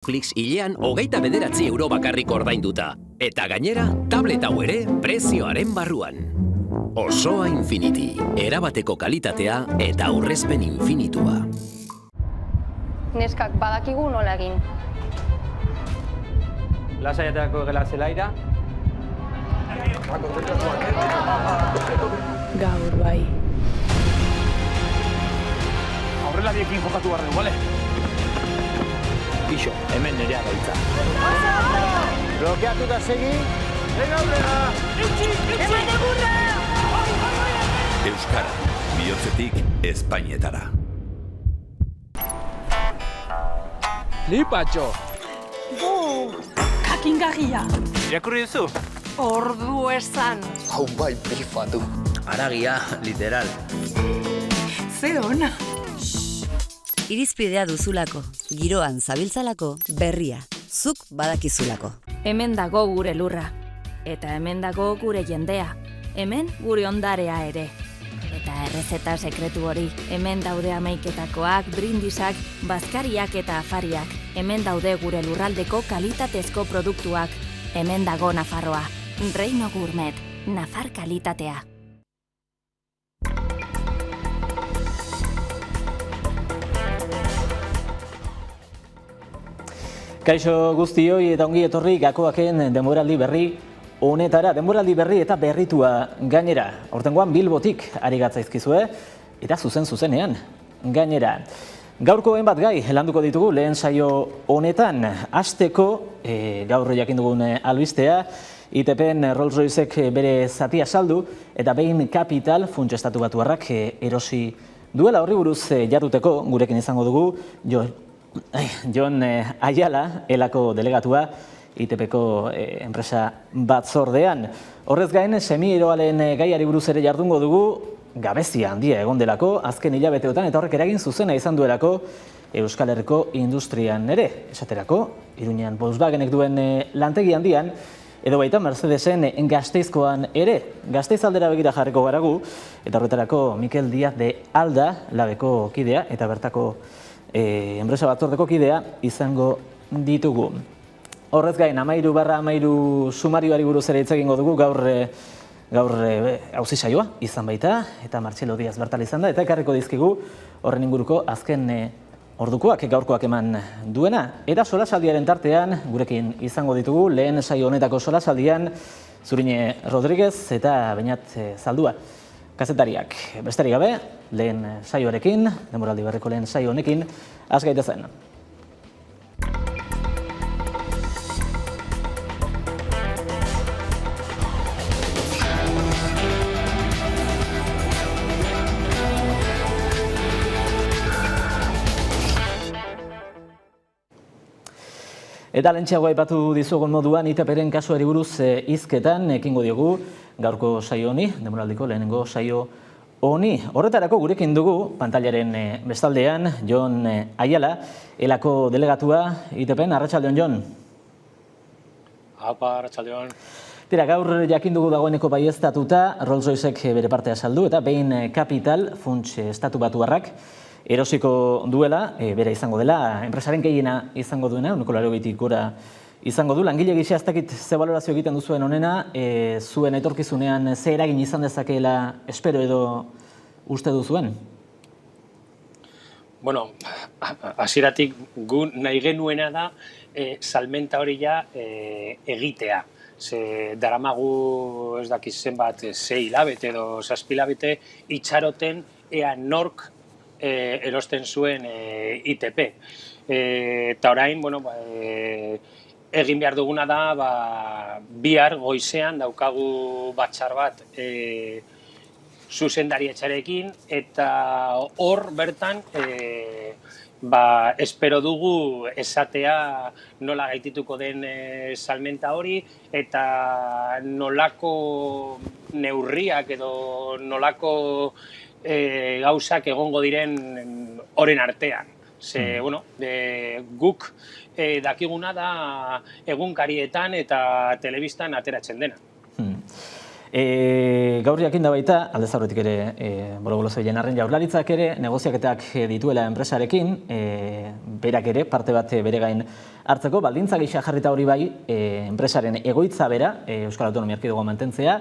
Netflix hilean 29 euro bakarrik ordainduta. Eta gainera, tablet hau ere prezioaren barruan. Osoa Infinity, erabateko kalitatea eta aurrezpen infinitua. Neskak badakigu nola egin. Lasaietako gela zelaira. Gaur bai. Aurrelariekin jokatu behar dugu, bale? Ixo, hemen nerea gaitza. Blokeatuta segi. Venga, aurrera! Eman egurra! Euskara, bihotzetik Espainietara. Flipatxo! Kakingarria! Irakurri duzu? Ordu esan. Hau bai bifa du. Aragia, literal. Ze ona. Irizpidea duzulako, giroan zabiltzalako, berria, zuk badakizulako. Hemen dago gure lurra, eta hemen dago gure jendea, hemen gure ondarea ere. Eta errezeta sekretu hori, hemen daude hamaiketakoak, brindisak, bazkariak eta afariak. Hemen daude gure lurraldeko kalitatezko produktuak. Hemen dago Nafarroa, Reino Gourmet, Nafar kalitatea. Kaixo guztioi eta ongi etorri gakoaken denboraldi berri honetara, denboraldi berri eta berritua gainera. Hortengoan Bilbotik ari gatzaizkizue eta zuzenean gainera. Gaurko bat gai landuko ditugu lehen saio honetan. Hasteko gaur jakin dugun albistea, ITPen Rolls-Roycek bere zatia saldu eta Bain Capital funts estatubatuarrak erosi duela. Horri buruz jarduteko gurekin izango dugu Jon Ayala, elako delegatua, ITPko enpresa batzordean. Horrez gain, semieroalen gaiari buruz ere jardungo dugu, gabezia handia egon delako, azken hilabeteotan, eta horrek eragin zuzena izan duelako Euskal Herriko industrian ere. Esaterako, Iruñean Volkswagenek duen lantegi handian, edo baita Mercedesen Gasteizkoan ere. Gasteiz aldera begira jarriko garagu, eta horretarako Mikel Díaz de Alda, labeko kidea, eta bertako enpresa batzordeko kidea izango ditugu. Horrez gain, 13/13 sumarioari buruz ere hitz egingo dugu, gaur auzi saioa izan baita, eta Martxelo Díaz bertal izan da, eta ekarriko dizkigu horren inguruko azken ordukoak gaurkoak eman duena. Eta solasaldiaren tartean, gurekin izango ditugu, lehen saio honetako solasaldian, Zurine Rodríguez eta Beñat Zaldua. Kazetariak, besterik gabe, lehen saioarekin, denboraldi berriko lehen saio honekin, has gaitezen. Eta lehentxeago aipatu dizugun moduan, ITPren kasuari buruz hizketan ekingo diogu gaurko saio honi, denboraldiko lehenengo saio honi. Horretarako gurekin dugu, pantailaren bestaldean, Jon Ayala, elako delegatua ITPen. Arratsaldeon, Jon. Apa, arratsaldeon. Tira, gaur jakin dugu dagoeneko baieztatuta, Rolls-Roycek bere partea saldu, eta Bain Capital funts estatubatuarrak erosiko duela, bera izango dela, enpresaren gehiena izango duena, 80% gora izango du. Langile gisa ez dakit ze balorazio egiten duzuen honena, zuen etorkizunean ze eragin izan dezakeela espero edo uste duzuen? Bueno, hasieratik gu nahi genuena da salmenta hori ja egitea. Ze daramagu ez dakiz zenbat 6 hilabete edo 7 hilabete itxaroten ea nork erosten zuen ITP. Eta orain, bueno, egin behar duguna da, bihar goizean daukagu batzar bat zuzendarietxarekin, eta hor bertan espero dugu esatea nola gaitituko den salmenta hori, eta nolako neurriak edo nolako gauzak egongo diren horren artean. Ze, bueno, guk dakiguna da egunkarietan eta telebistan ateratzen dena. Gaur jakin da baita, aldez aurretik ere, bolo-bolo zebilen arren Jaurlaritzak ere, negoziaketak dituela enpresarekin, berak ere, parte bat bere gain hartzeko, baldintza gisa jarrita hori bai, enpresaren egoitza bera, Euskal Autonomia Erkidegoa mantentzea,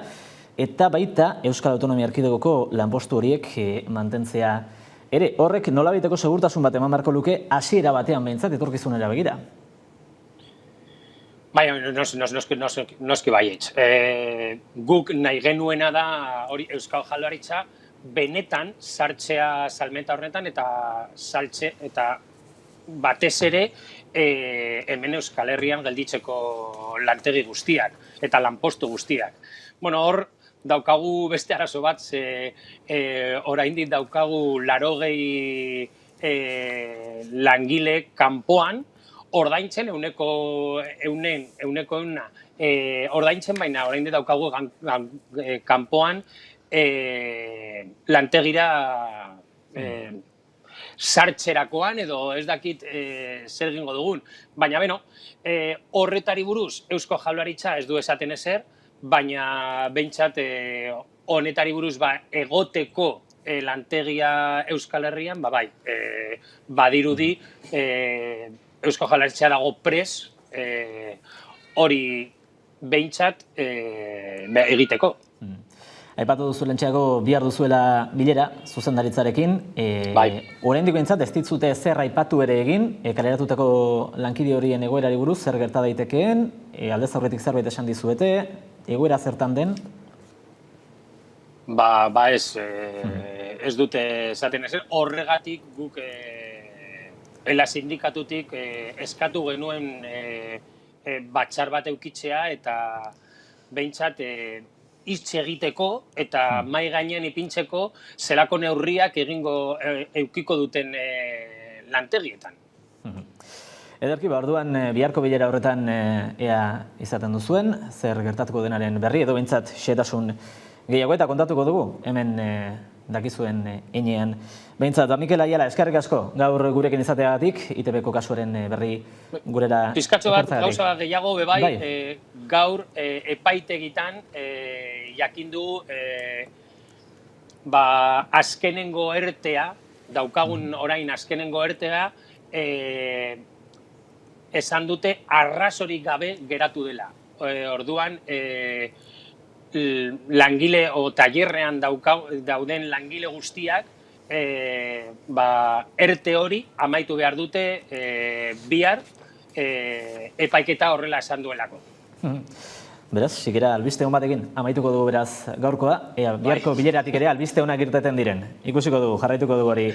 eta baita Euskal Autonomia Erkidegoko lanpostu horiek mantentzea ere. Horrek nolabaiteko segurtasun bat eman beharko luke, hasiera batean behintzat etorkizunera begira. Bai, noski baietz. Guk nahi genuena da hori Euskal Jaurlaritza benetan sartzea salmenta horretan eta saltze eta batez ere hemen Euskal Herrian gelditzeko lantegi guztiak eta lanpostu guztiak. Bueno, hor daukagu beste arazo bat, oraindik daukagu 80 langile kanpoan, ordaintzen euneko ordaintzen, baina oraindik daukagu kanpoan lantegira sartzerakoan edo ez dakit zer egingo dugun. Baina beno, horretari buruz Eusko Jaurlaritza ez du esaten ezer, baina behintzat honetari buruz egoteko lantegia Euskal Herrian, bai, badirudi Eusko Jaurlaritza dago pres hori behintzat egiteko. Aipatu duzu lentxeago bihar duzuela bilera zuzendaritzarekin. Oraindik behintzat ez ditzute zer aipatu ere egin, kaleratutako lankide horien egoerari buruz zer gerta daitekeen, aldez aurretik zerbait esan dizuete, egoera zertan den? Ez dute esaten ezer, horregatik guk ela sindikatutik eskatu genuen batzar bat eukitzea eta behintzat hitz egiteko eta mahai gainean ipintzeko zelako neurriak eukiko duten lantegietan. Ederki, orduan biharko bilera horretan ea izaten duzuen, zer gertatuko denaren berri edo behintzat xehetasun gehiago eta kontatuko dugu, hemen dakizuen heinean. Behintzat, Mikel Aiala, eskerrik asko, gaur gurekin izateagatik, ITB-ko kasuaren berri gurera... Pizkatxo bat, gauza gehiago, bebai, gaur epaitegitan jakindu azkenengo ertea, daukagun orain azkenengo ertea, esan dute arrazorik gabe geratu dela. Orduan, langile o tailerrean dauden langile guztiak erte hori amaitu behar dute bihar epaiketa horrela esan duelako. Beraz, sikera albiste hon batekin amaituko dugu beraz gaurkoa, biharko bileratik ere albiste honak irteten diren. Ikusiko dugu, jarraituko dugu hori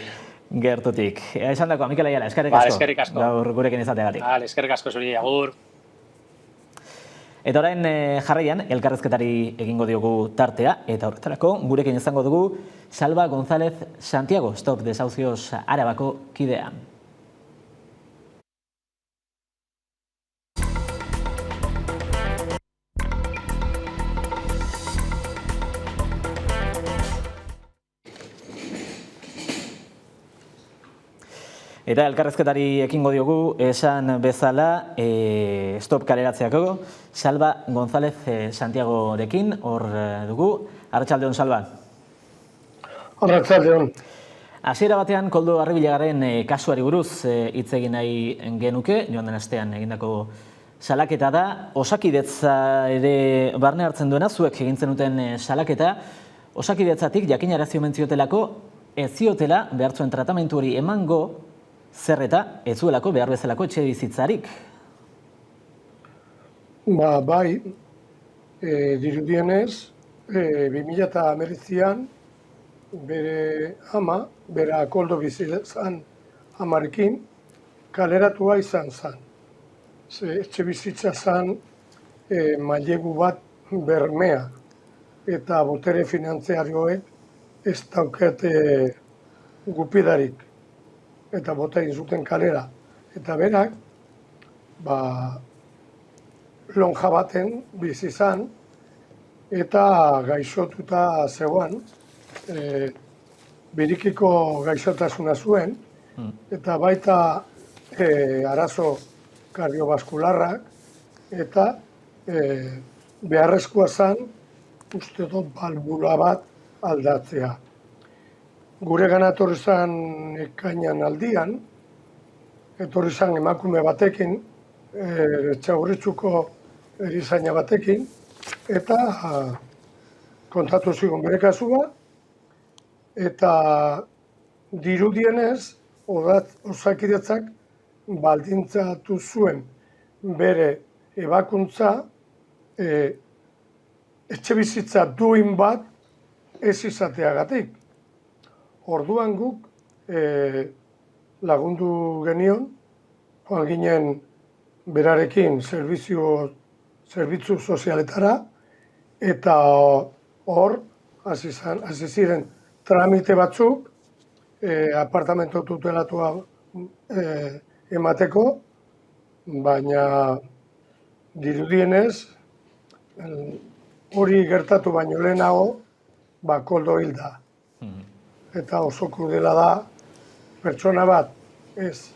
gertutik. Esan dako, Mikel Aiala, eskerrik asko. Gaur gurekin izateagatik. Eskerrik asko zuri, agur. Eta orain jarraian, elkarrezketari egingo diogu tartea, eta horretarako gurekin izango dugu Salva González Santiago, Stop Desahucios Arabako kidea. Eta elkarrezketari ekingo diogu, esan bezala, Stop Kaleratzeako, Salva González Santiagorekin, hor dugu. Arratsaldeon, Salva. Arratsaldeon. Hasiera batean, Koldo Arribilagaren kasuari buruz hitz egin nahi genuke, joan den astean egindako salaketa da. Osakidetza ere barne hartzen duena, zuek egintzen duten salaketa. Osakidetzatik jakinarazi omen ziotelako, ez ziotela behartzuen tratamendu hori emango, zer eta ez zuelako behar bezalako etxe bizitzarik? Bai, dirudienez, 2019an bere ama, bera Koldo bizizan amarekin, kaleratua izan zen. Etxe bizitza zen mailegu bat bermea eta botere finantziarioek ez daukate gupidarik eta bota zuten kalera. Eta berak, lonja baten bizi izan eta gaixotuta zegoen, birikiko gaixotasuna zuen, eta baita arazo kardiobaskularrak, eta beharrezkoa zen uste dut balbula bat aldatzea. Gure gana etorri zan ekainan aldian, etorri zan emakume batekin, Txagorritxuko erizaina batekin, eta kontatu zigun bere kasua, eta dirudienez, Osakidetzak baldintzatu zuen bere ebakuntza etxe bizitza duin bat ez izateagatik. Orduan guk lagundu genion, joan ginen berarekin zerbitzu sozialetara, eta hor hasi ziren tramite batzuk, apartamento tutelatua emateko, baina dirudienez, hori gertatu baino lehenago, koldo hilda. Eta oso krudela da, pertsona bat ez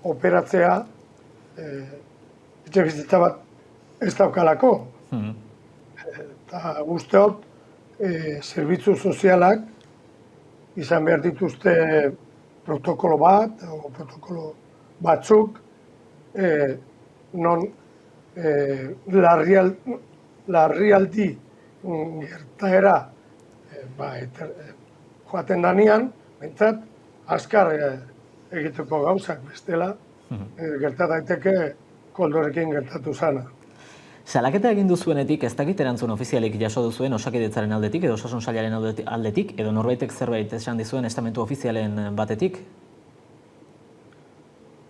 operatzea, etxe bizitza bat ez daukalako. Eta guztiok, zerbitzu sozialak izan behar dituzte protokolo bat, o protokolo batzuk, non larrialdi gertaera joaten danean, bentsat, azkar egiteko gauzak bestela, gerta daiteke koldorekin gertatu zana. Salaketa egin duzuenetik, ez dakit erantzun ofizialik jaso duzuen Osakidetzaren aldetik, edo Osasun Sailaren aldetik, edo norbaitek zerbait esan dizuen estamentu ofizialen batetik?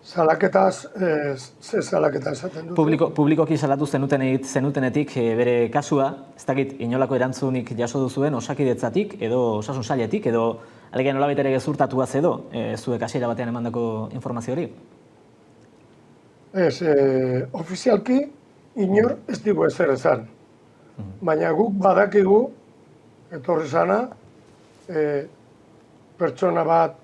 Salaketaz, ze salaketa esaten dut? Publikoki salatu zenutenetik bere kasua, ez dakit inolako erantzunik jaso duzuen Osakidetzatik, edo Osasun Sailetik, edo alegia nolabait ere gezurtatuaz edo, zuek hasiera batean emandako informazio hori? Ez, ofizialki, inor ez digu ezer esan. Baina guk badakigu, etorri zana, pertsona bat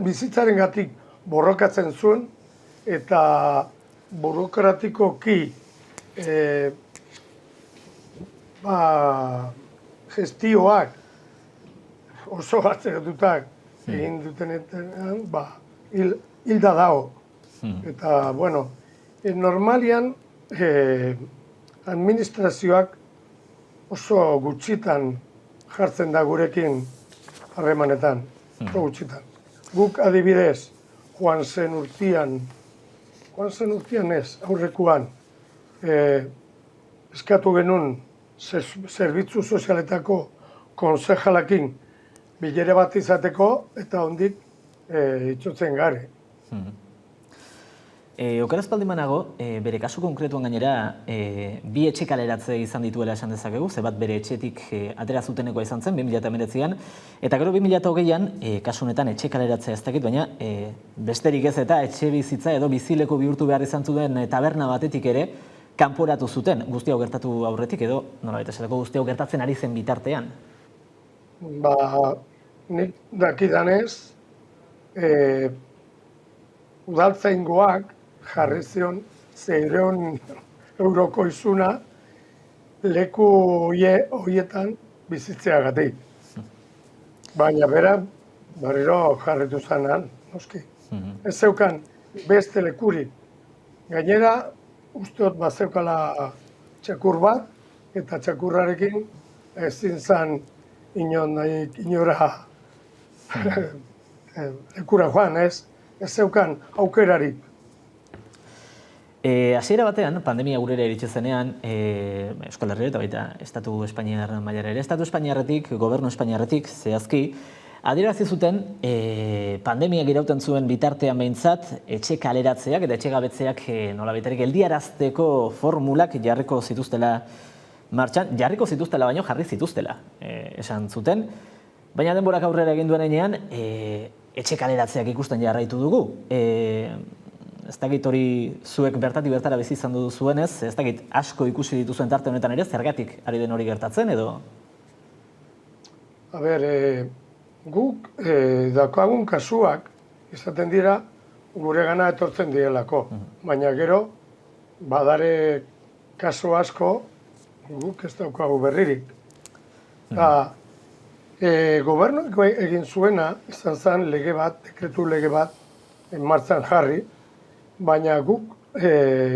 bizitzarengatik borrokatzen zuen, eta burokratikoki gestioak oso atzeratutak egin dutenetan, hilda dago. Eta, bueno, normalian administrazioak oso gutxitan jartzen da gurekin harremanetan, oso gutxitan. Guk adibidez, joan zen urtean ez, aurrekoan, eskatu genuen zerbitzu sozialetako konsejalakin bilere bat izateko, eta hondik itxotzen gare. Okeraz baldimanago, bere kasu konkretuan gainera, bi etxe kaleratze izan dituela esan dezakegu, ze bat bere etxetik atera zutenekoa izan zen, 2019an, eta gero 2020an, kasu honetan etxe kaleratzea ez dakit, baina besterik ez eta etxe bizitza edo bizileku bihurtu behar izan zuten taberna batetik ere, kanporatu zuten, guzti hau gertatu aurretik edo, nolabait esateko guzti hau gertatzen ari zen bitartean? Nik dakidanez, udaltzaingoak jarri zion 600 euroko izuna leku horietan bizitzeagatik. Baina bera, berriro jarritu zanan, noski. Ez zeukan beste lekurik. Gainera, usteot bazeukala txakur bat, eta txakurrarekin ezin zan inora lekura joan, ez zeukan aukerarik. Hasiera batean, pandemia gurera iritsi zenean, Euskal Herria eta baita Estatu Espainiar mailara ere, Estatu Espainiarretik, Gobernu Espainiarretik, zehazki, adierazi zuten pandemia irauten zuen bitartean behintzat, etxe kaleratzeak eta etxe gabetzeak nolabait geldiarazteko formulak jarriko zituztela martxan, jarriko zituztela baino jarri zituztela, esan zuten. Baina denborak aurrera egin duen enean, etxe kaleratzeak ikusten jarraitu dugu. Ez dakit hori zuek bertatik bertara bizi izan duzuenez, ez dakit asko ikusi dituzuen tarte honetan ere, zergatik ari den hori gertatzen edo? Guk daukagun kasuak izaten dira gure gana etortzen direlako. Baina gero badare kaso asko, guk ez daukagu berririk. Eta gobernuak egin zuena, izan zen lege bat, dekretu lege bat, martxan jarri, baina guk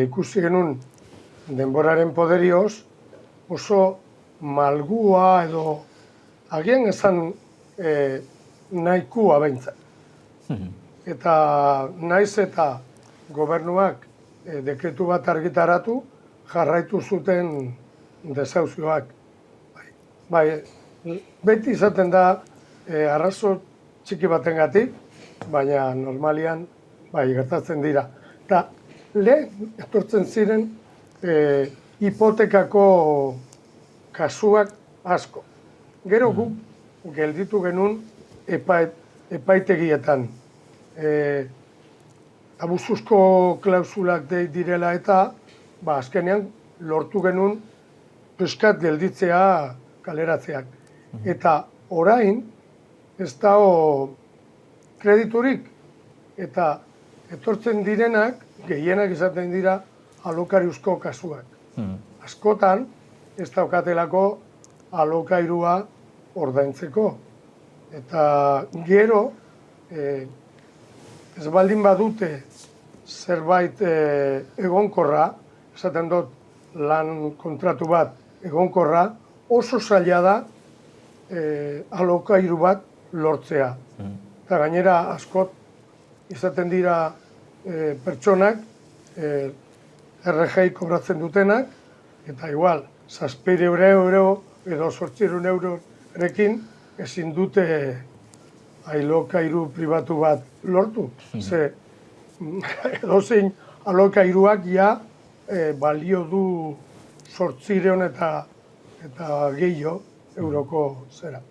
ikusi genuen denboraren poderioz oso malgua edo agian esan nahikua behintzat. Eta naiz eta gobernuak dekretu bat argitaratu jarraitu zuten desauzioak. Bai, beti izaten da arrazo txiki batengatik, baina normalian bai gertatzen dira. Eta lehen etortzen ziren hipotekako kasuak asko. Gero guk gelditu genuen epaitegietan. Abusuzko klausulak direla eta azkenean lortu genuen pizkat gelditzea kaleratzeak. Eta orain ez dago krediturik eta etortzen direnak gehienak izaten dira alokariuzko kasuak. Askotan ez daukatelako alokairua ordaintzeko. Eta gero ez baldin badute zerbait egonkorra, esaten dut lan kontratu bat egonkorra, oso zaila da alokairu bat lortzea. Eta gainera askot izaten dira pertsonak RGI kobratzen dutenak, eta igual, 700 euro edo 800 eurorekin ezin dute alokairu pribatu bat lortu. Ze edozein alokairuak ja balio du 800 eta gehiago euroko zera.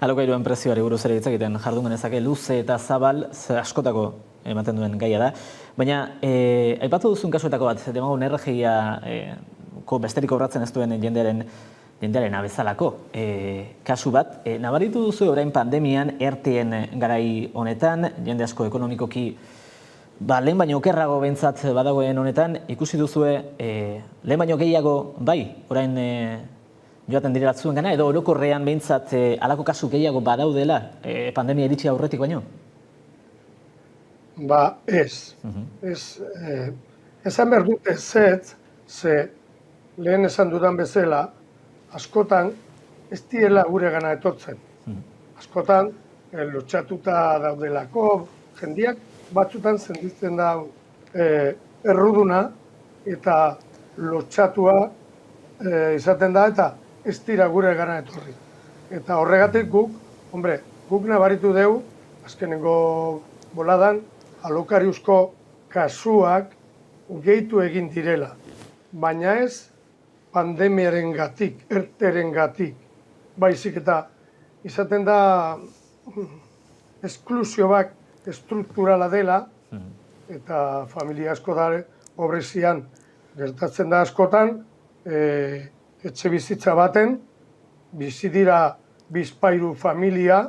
Alokairuen prezioari buruz ere hitz egiten jardun genezake luze eta zabal askotako ematen duen gaia da. Baina aipatu duzun kasuetako bat, demagun RGIa besterik kobratzen ez duen jendearen abezalako kasu bat. Nabaritu duzu orain pandemian ERTEen garai honetan, jende asko ekonomikoki lehen baino okerrago behintzat badagoen honetan, ikusi duzue lehen baino gehiago bai, orain joaten direla zuen gana, edo orokorrean behintzat halako kasu gehiago badaudela pandemia iritsi aurretik baino? Ba, ez. Esan behar dut ezetz, ze lehen esan dudan bezala, askotan ez diela gure gana etortzen. Askotan lotxatuta daudelako, jendiak batzutan zenditzen da erruduna eta lotxatua izaten da eta ez dira gure gana etorri. Eta horregatik guk nabaritu dugu, azkenengo boladan, alokariuzko kasuak gehitu egin direla. Baina ez pandemiaren gatik, ERTEren gatik, baizik eta izaten da esklusio bat estrukturala dela, eta familia asko da pobrezian gertatzen da askotan, etxe bizitza baten, bizi dira bizpahiru familia,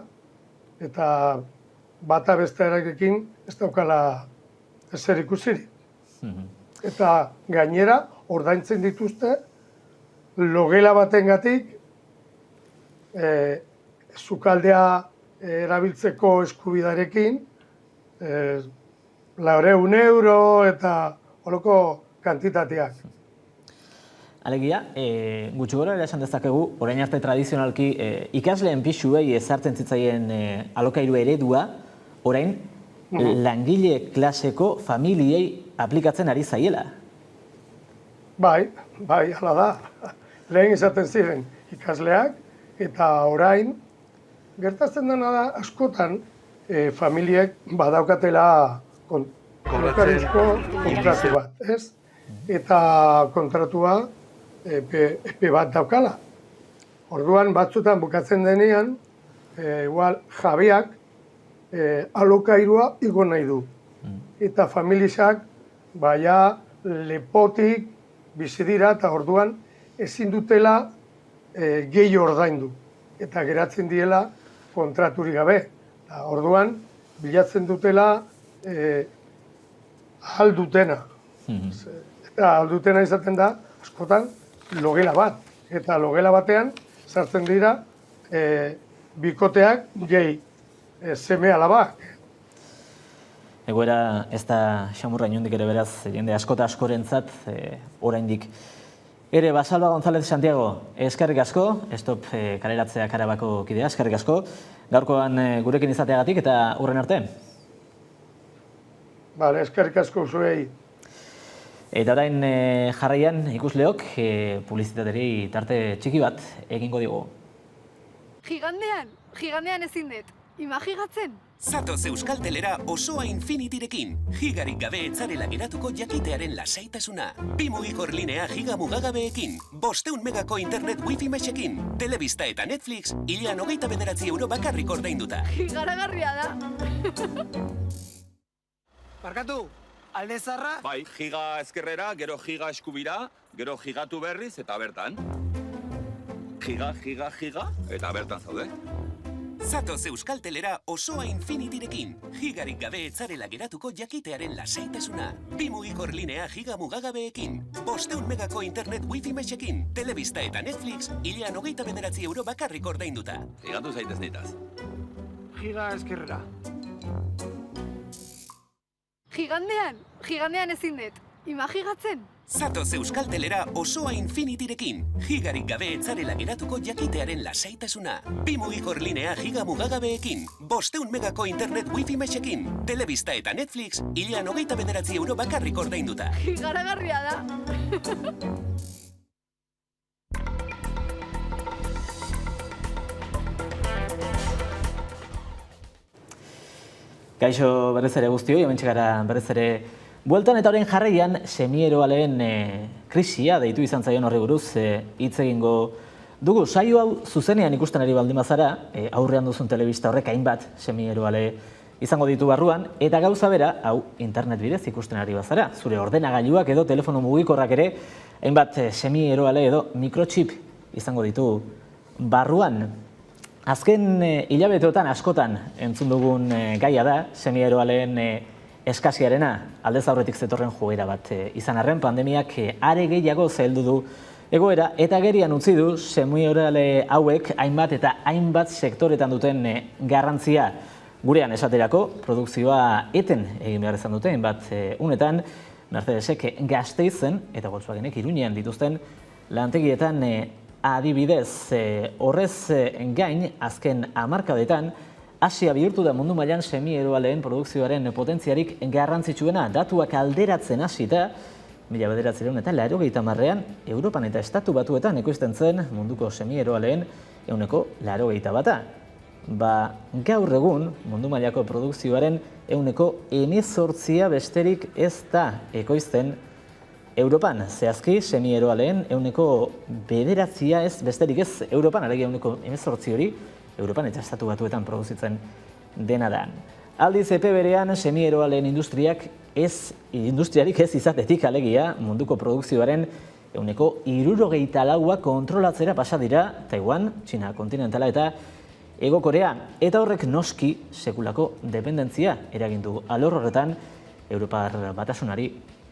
eta bata bestearekin ez daukala ezer ikusirik. Eta gainera, ordaintzen dituzte, logela batengatik, sukaldea erabiltzeko eskubidarekin, 400 euro eta horoko kantitateak. Alegia, gutxi gora ere esan dezakegu, orain arte tradizionalki ikasleen pisuei ezartzen zitzaien alokairu eredua, orain langile klaseko familiei aplikatzen ari zaiela. Bai, hala da. Lehen izaten ziren ikasleak, eta orain gertatzen dena da askotan familiek badaukatela alokariuzko kontratu bat, ez? Eta kontratua epe bat daukala. Orduan batzutan bukatzen denean, igual jabeak alokairua igo nahi du. Eta familiak baia lepotik bizi dira eta orduan ezin dutela gehi ordaindu. Eta geratzen diela kontraturik gabe. Orduan bilatzen dutela ahal dutena. Eta aldutena izaten da, askotan, logela bat. Eta logela batean, sartzen dira, bikoteak gehi seme alabak. Egoera ez da xamurra inondik ere beraz, jende askota askorentzat, oraindik. Ere, Basalba González Santiago, eskerrik asko, Stop Kaleratzea Karabako kidea, eskerrik asko. Gaurkoan gurekin izateagatik eta hurren arte. Bale, eskerrik asko zuei. Eta orain jarraian ikusleok publizitateri tarte txiki bat egingo digu. Gigandean ezin dut. Imagigatzen? Zatoz Euskaltelera osoa Infinityrekin. Gigarik gabe etzarela geratuko jakitearen lasaitasuna. 2 mugikor linea giga mugagabeekin. 500 megako internet wifi mesekin. Telebista eta Netflix, hilean 29 euro bakarrik ordainduta. Gigaragarria da. Barkatu, alde zarra? Bai, giga ezkerrera, gero giga eskubira, gero gigatu berriz eta bertan. Giga, eta bertan zaude. Zatoz Euskaltelera osoa Infinityrekin. Gigarik gabe etzarela geratuko jakitearen lasaitasuna. 2 mugikor linea giga mugagabeekin. 500 megako internet wifi mesekin. Telebista eta Netflix, hilean 29 euro bakarrik ordainduta. Gigatu zaitez nitaz. Giga eskerrera. Gigandean ezin dut. Imagigatzen? Zatoz Euskaltelera osoa Infinityrekin. Gigarik gabe etzarela geratuko jakitearen lasaitasuna. 2 mugikor linea giga mugagabeekin. 500 megako internet wifi mesekin. Telebista eta Netflix, hilean 29 euro bakarrik ordainduta. Gigaragarria da. Kaixo berriz ere guztioi, hementxe gara berriz ere bueltan eta orain jarraian semieroaleen krisia deitu izan zaion horri buruz hitz egingo dugu. Saio hau zuzenean ikusten ari baldin bazara, aurrean duzun telebista horrek hainbat semieroale izango ditu barruan, eta gauza bera, hau internet bidez ikusten ari bazara. Zure ordenagailuak edo telefono mugikorrak ere hainbat semieroale edo mikrochip izango ditu barruan. Azken hilabeteotan askotan entzun dugun gaia da, semieroaleen eskasiarena aldez aurretik zetorren joera bat izan arren, pandemiak are gehiago zaildu du egoera eta gerian utzi du semieroale hauek hainbat eta hainbat sektoretan duten garrantzia. Gurean esaterako, produkzioa eten egin behar izan dute, hainbat unetan, Mercedesek Gasteizen eta Volkswagenek Iruñean dituzten lantegietan adibidez. Horrez gain, azken hamarkadetan, Asia bihurtu da mundu mailan semieroaleen produkzioaren potentziarik garrantzitsuena. Datuak alderatzen hasita, 1980ean Europan eta Estatu Batuetan ekoizten zen munduko semieroaleen 81%. Gaur egun mundu mailako produkzioaren 18% besterik ez da ekoizten Europan. Zehazki semieroaleen 9% ez besterik ez Europan, alegia 18% hori Europan eta Estatu Batuetan produzitzen dena da. Aldiz epe berean semieroaleen industriarik ez izatetik alegia munduko produkzioaren 64% kontrolatzera pasa dira Taiwan, Txina kontinentala eta Hego Korea. Eta horrek noski sekulako dependentzia eragindu alor horretan Europar Batasunari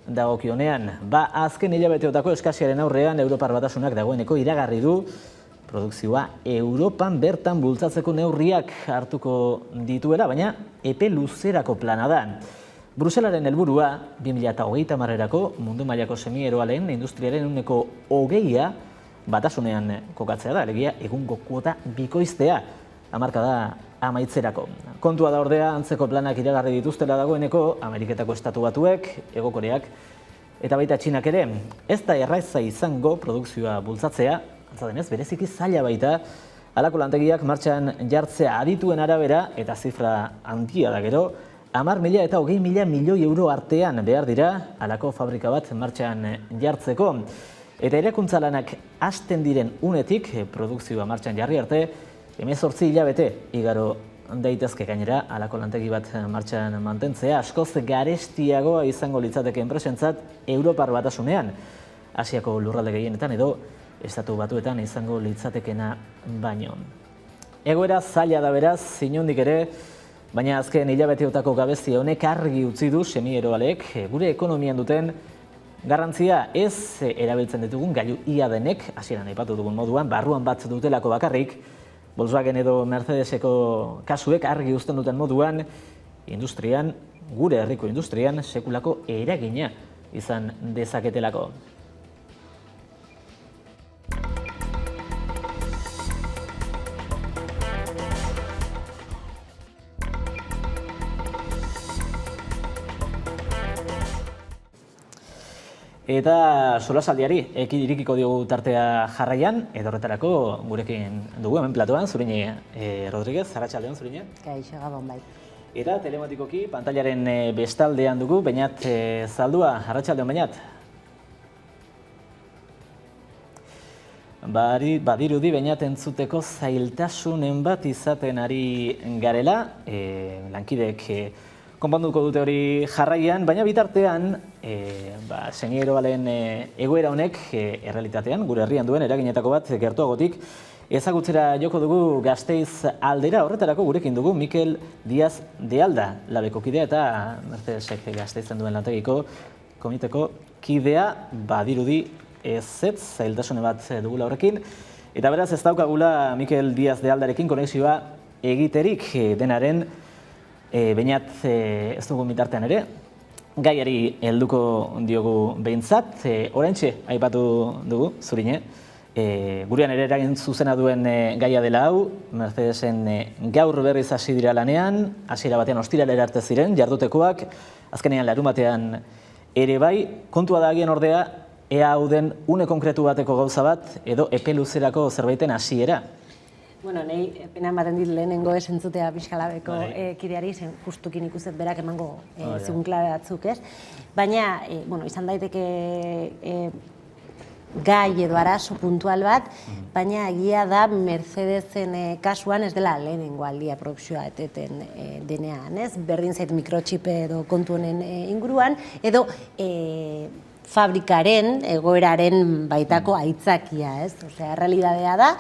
dagokionean. Azken hilabeteotako eskasiaren aurrean Europar Batasunak dagoeneko iragarri du produkzioa Europan bertan bultzatzeko neurriak hartuko dituela, baina epe luzerako plana da. Bruselaren helburua 2030erako mundu mailako semieroaleen industriaren 20% batasunean kokatzea da, alegia egungo kuota bikoiztea hamarkada amaitzerako. Kontua da ordea antzeko planak iragarri dituztela dagoeneko Ameriketako Estatu Batuek, Hego Koreak eta baita Txinak ere. Ez da erraiza izango produkzioa bultzatzea, antza denez bereziki zaila baita halako lantegiak martxan jartzea. Adituen arabera eta zifra handia da gero, 10.000 eta 20.000 milioi euro artean behar dira halako fabrika bat martxan jartzeko. Eta erakuntza lanak hasten diren unetik produkzioa martxan jarri arte, 18 hilabete igaro daitezke gainera halako lantegi bat martxan mantentzea. Askoz garestiagoa izango litzateke enpresentzat Europar Batasunean, Asiako lurralde gehienetan edo Estatu Batuetan izango litzatekena baino. Egoera zaila da beraz, inondik ere, baina azken hilabeteotako gabezia honek argi utzi du semieroalek gure ekonomian duten garrantzia ez erabiltzen ditugun gailu ia denek, hasieran aipatu dugun moduan, barruan bat dutelako bakarrik, Volkswagen edo Mercedeseko kasuek argi uzten duten moduan, industrian, gure herriko industrian, sekulako eragina izan dezaketelako. Eta solasaldiari irikiko diogu tartea jarraian, edo horretarako gurekin dugu hemen platoan, Zurine Rodríguez, arratsaldeon Zurine. Kaixo, gabon bai. Eta telematikoki pantailaren bestaldean dugu, Beñat Zaldua, arratsaldeon Beñat. Badirudi Beñat entzuteko zailtasunen bat izaten ari garela, lankideek konponduko dute hori jarraian, baina bitartean, Señeroalen egoera honek errealitatean, gure herrian duen eraginetako bat gertuagotik, ezagutzera joko dugu Gasteiz aldera, horretarako gurekin dugu Mikel Díaz de Alda, labeko kidea eta Mercedesek Gasteizen duen lantegiko komiteko kidea, badirudi ezetz, zailtasune bat dugula horrekin, eta beraz ez daukagula Mikel Díaz de Aldarekin konexioa egiterik denaren Beñat ez dugu bitartean ere, gaiari helduko diogu behintzat, oraintxe aipatu dugu, Zurine, gurean ere eragin zuzena duen gaia dela hau, Mercedesen gaur berriz hasi dira lanean, hasiera batean ostiralera arte ziren, jardutekoak, azkenean larunbatean ere bai, kontua da agian ordea, ea hau den une konkretu bateko gauza bat, edo epe luzerako zerbaiten hasiera. Bueno, nahi pena ematen dit lehenengo ez entzutea Bizkalabeko kideari, zen justukin ikusten berak emango zigun klabe batzuk, ez? Baina, izan daiteke gai edo arazo puntual bat, baina egia da Mercedesen kasuan ez dela lehenengo aldia produkzioa eteten denean, ez? Berdin zait mikrotxipe edo kontu honen inguruan, edo fabrikaren, egoeraren baitako aitzakia, ez? Osea, realidadea da,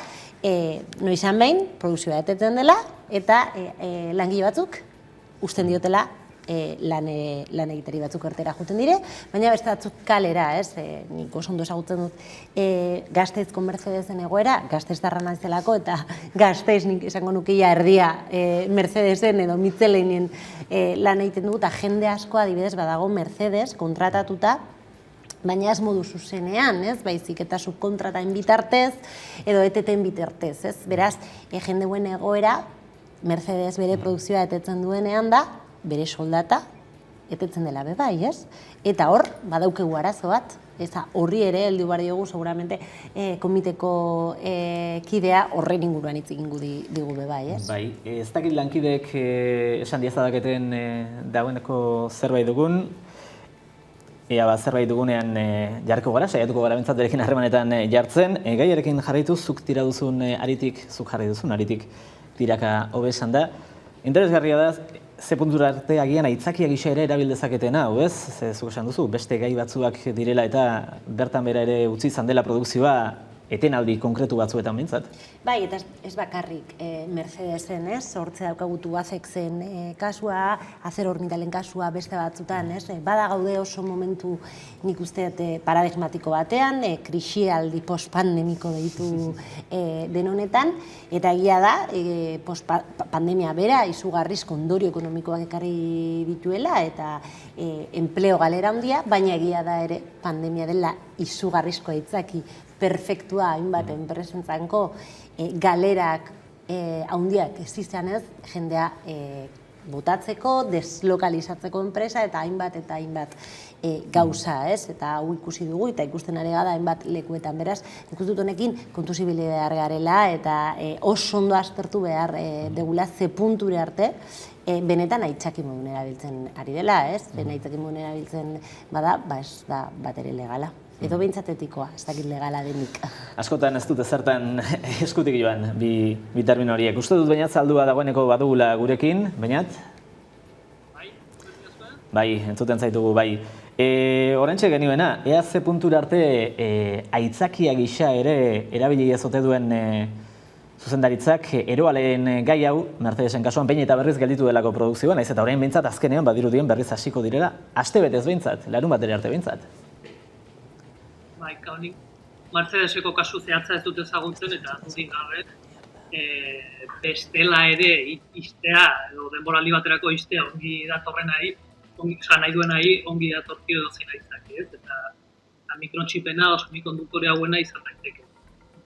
noizan behin, produkzioa eteten dela, eta langile batzuk usten diotela lan egiteri batzuk ertera juten dire, baina beste batzuk kalera, ez? Nik oso ondo ezagutzen dut Gasteizko Mercedesen egoera, Gasteiztarra naizelako, eta Gasteiz nik esango nukeia erdia Mercedesen edo Michelinen lan egiten dugu, eta jende asko adibidez badago Mercedes kontratatuta, baina ez modu zuzenean, ez? Baizik eta subkontratain bitartez edo eteten bitartez, ez? Beraz, jendeuen egoera, Mercedes bere produkzioa etetzen duenean da, bere soldata etetzen dela bebai, ez? Eta hor, badaukegu arazo bat, eta horri ere heldu behar diogu seguramente komiteko kidea horren inguruan hitz egingo digu bebai, ez? Bai, ez dakit lankideek esan diazadaketen dagoeneko zerbait dugun, ea zerbait dugunean jarriko gara, saiatuko gara bentsat berekin harremanetan jartzen. Gaiarekin jarraitu, zuk tira duzun aritik, zuk jarri duzun aritik tiraka hobe esan da. Interesgarria da, ze puntura arte agian aitzakia gisa ere erabil dezaketen hau, ez? Zuk esan duzu, beste gai batzuak direla eta bertan bera ere utzi izan dela produkzioa etenaldi konkretu batzuetan bintzat. Bai, eta ez bakarrik Mercedesen, ez? Hortze daukagu Tubacexen kasua, ArcelorMittalen kasua beste batzutan, ez? Bada gaude oso momentu nik uste paradigmatiko batean, krisialdi postpandemiko deitu den honetan, eta egia da, pandemia bera izugarrizko ondorio ekonomikoak ekarri dituela, eta enpleo galera handia, baina egia da ere pandemia dela izugarrizko aitzaki perfektua hainbat enpresentzanko galerak handiak ez izanez, jendea botatzeko, deslokalizatzeko enpresa eta hainbat gauza, ez? Eta hau ikusi dugu eta ikusten ari gara hainbat lekuetan. Beraz, ikusi dut honekin kontuz ibili behar garela eta oso ondo aztertu behar degula ze punture arte benetan aitzaki modun erabiltzen ari dela, ez? Aitzaki modun erabiltzen bada, ez da bat ere legala. Edo behintzatetikoa, ez dakit legala denik. Askotan ez dute zertan eskutik joan, bi termino horiek. Uste dut Beñat Zaldua dagoeneko badugula gurekin, Beñat? Bai, entzuten zaitugu, bai. Horrentxe genioena, ea ze puntura arte aitzakia gisa ere erabili ezote duen zuzendaritzak eroaleen gai hau, Mercedesen kasuan behin eta berriz gelditu delako produkzioa, naiz eta orain behintzat azkenean badirudien berriz hasiko direla, aste betez behintzat, larun batera arte behintzat. maika honik, Mercedeseko kasu zehatza ez dut ezagutzen eta dudik gabe, bestela ere istea, edo denboraldi baterako istea ongi datorrenari, nahi duenari ongi datorkio dozena izaki, ez? Eta mikrontxipena, semikonduktorea hauena izan daiteke.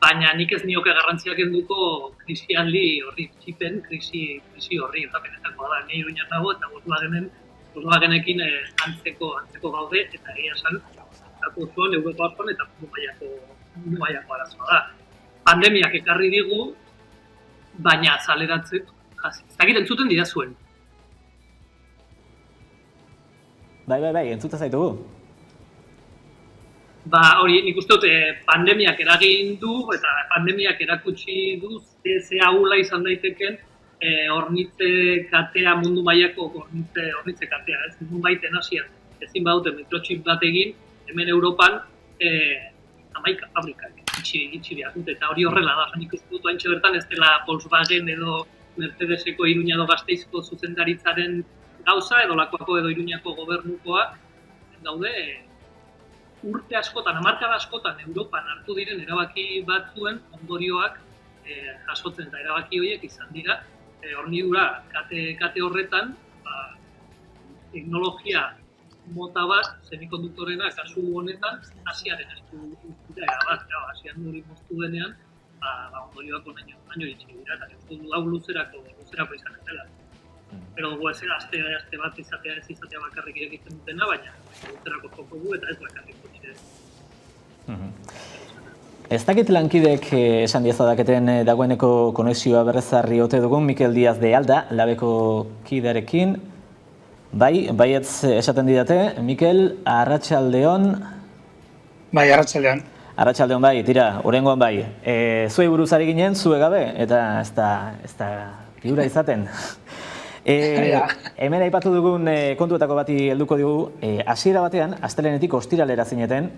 Baina nik ez nioke garrantziak enduko krisialdi horri, txipen krisi horri, eta benetako da, nahi Iruñan dago eta Volkswagenekin antzeko gaude, eta egia esan, zaku zuen, Europa osoan eta mundu mailako arazoa da. Pandemiak ekarri digu, baina azaleratzeko, ez dakit entzuten didazuen. Bai, entzuten zaitugu. Hori, nik uste dut pandemiak eragin du, eta pandemiak erakutsi du ze ahula izan daiteken hornitze katea, mundu mailako hornitze katea, ez mundu baiten hasian. Ezin badute mikrochip bat egin, hemen Europan 11 fabrikak itxi behar dute, eta hori horrela da. Nik uste dut haintxe bertan ez dela Volkswagen edo Mercedeseko Iruña edo Gasteizko zuzendaritzaren gauza, edo Lakuako edo Iruñako gobernukoa daude urte askotan, hamarkada askotan Europan hartu diren erabaki batzuen ondorioak jasotzen, eta erabaki horiek izan dira hornidura kate horretan teknologia mota bat, semikonduktorena kasu honetan, Asiaren eskuera bat, Asian hori moztu denean, ondorioak onaino itxi dira, eta ez du hau luzerako izan ez dela. Pero dugu ez aste bat izatea bakarrik irekitzen dutena, baina luzerako joko gu eta ez bakarrik dutire. Ez dakit lankidek esan diazadaketen dagoeneko konexioa berrezarri ote dugun Mikel Díaz de Alda, labeko kidearekin. Baietz esaten didate, Mikel, arratsaldeon. Bai, arratsaldeon. Arratsaldeon bai, tira, oraingoan bai. Zuei buruz ari ginen, zue gabe, eta ez da liura izaten. Hemen aipatu dugun kontuetako bati helduko dugu, hasiera batean, astelehenetik ostiralera zineten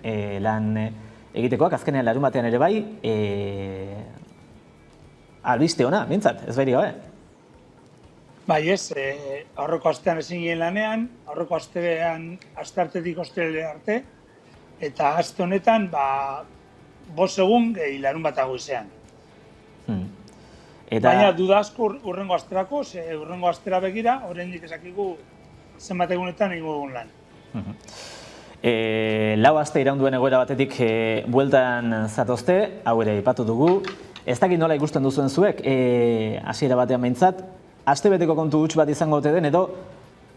lan egitekoak, azkenean larunbatean ere bai, albiste ona, mintzat, ez behiri gabe. Bai ez, aurreko astean ezin ginen lanean, aurreko asteartetik ostiralera arte, eta aste honetan, 5 egun larunbata goizean. Baina duda asko urrengo asterako, urrengo astera begira, oraindik ezakigu zenbat egunetan egingo dugun lan. 4 aste iraunduen egoera batetik bueltan zatozte, hau ere aipatu dugu. Ez dakit nola ikusten duzuen zuek, hasiera batean behintzat, astebeteko kontu huts bat izango ote den, edo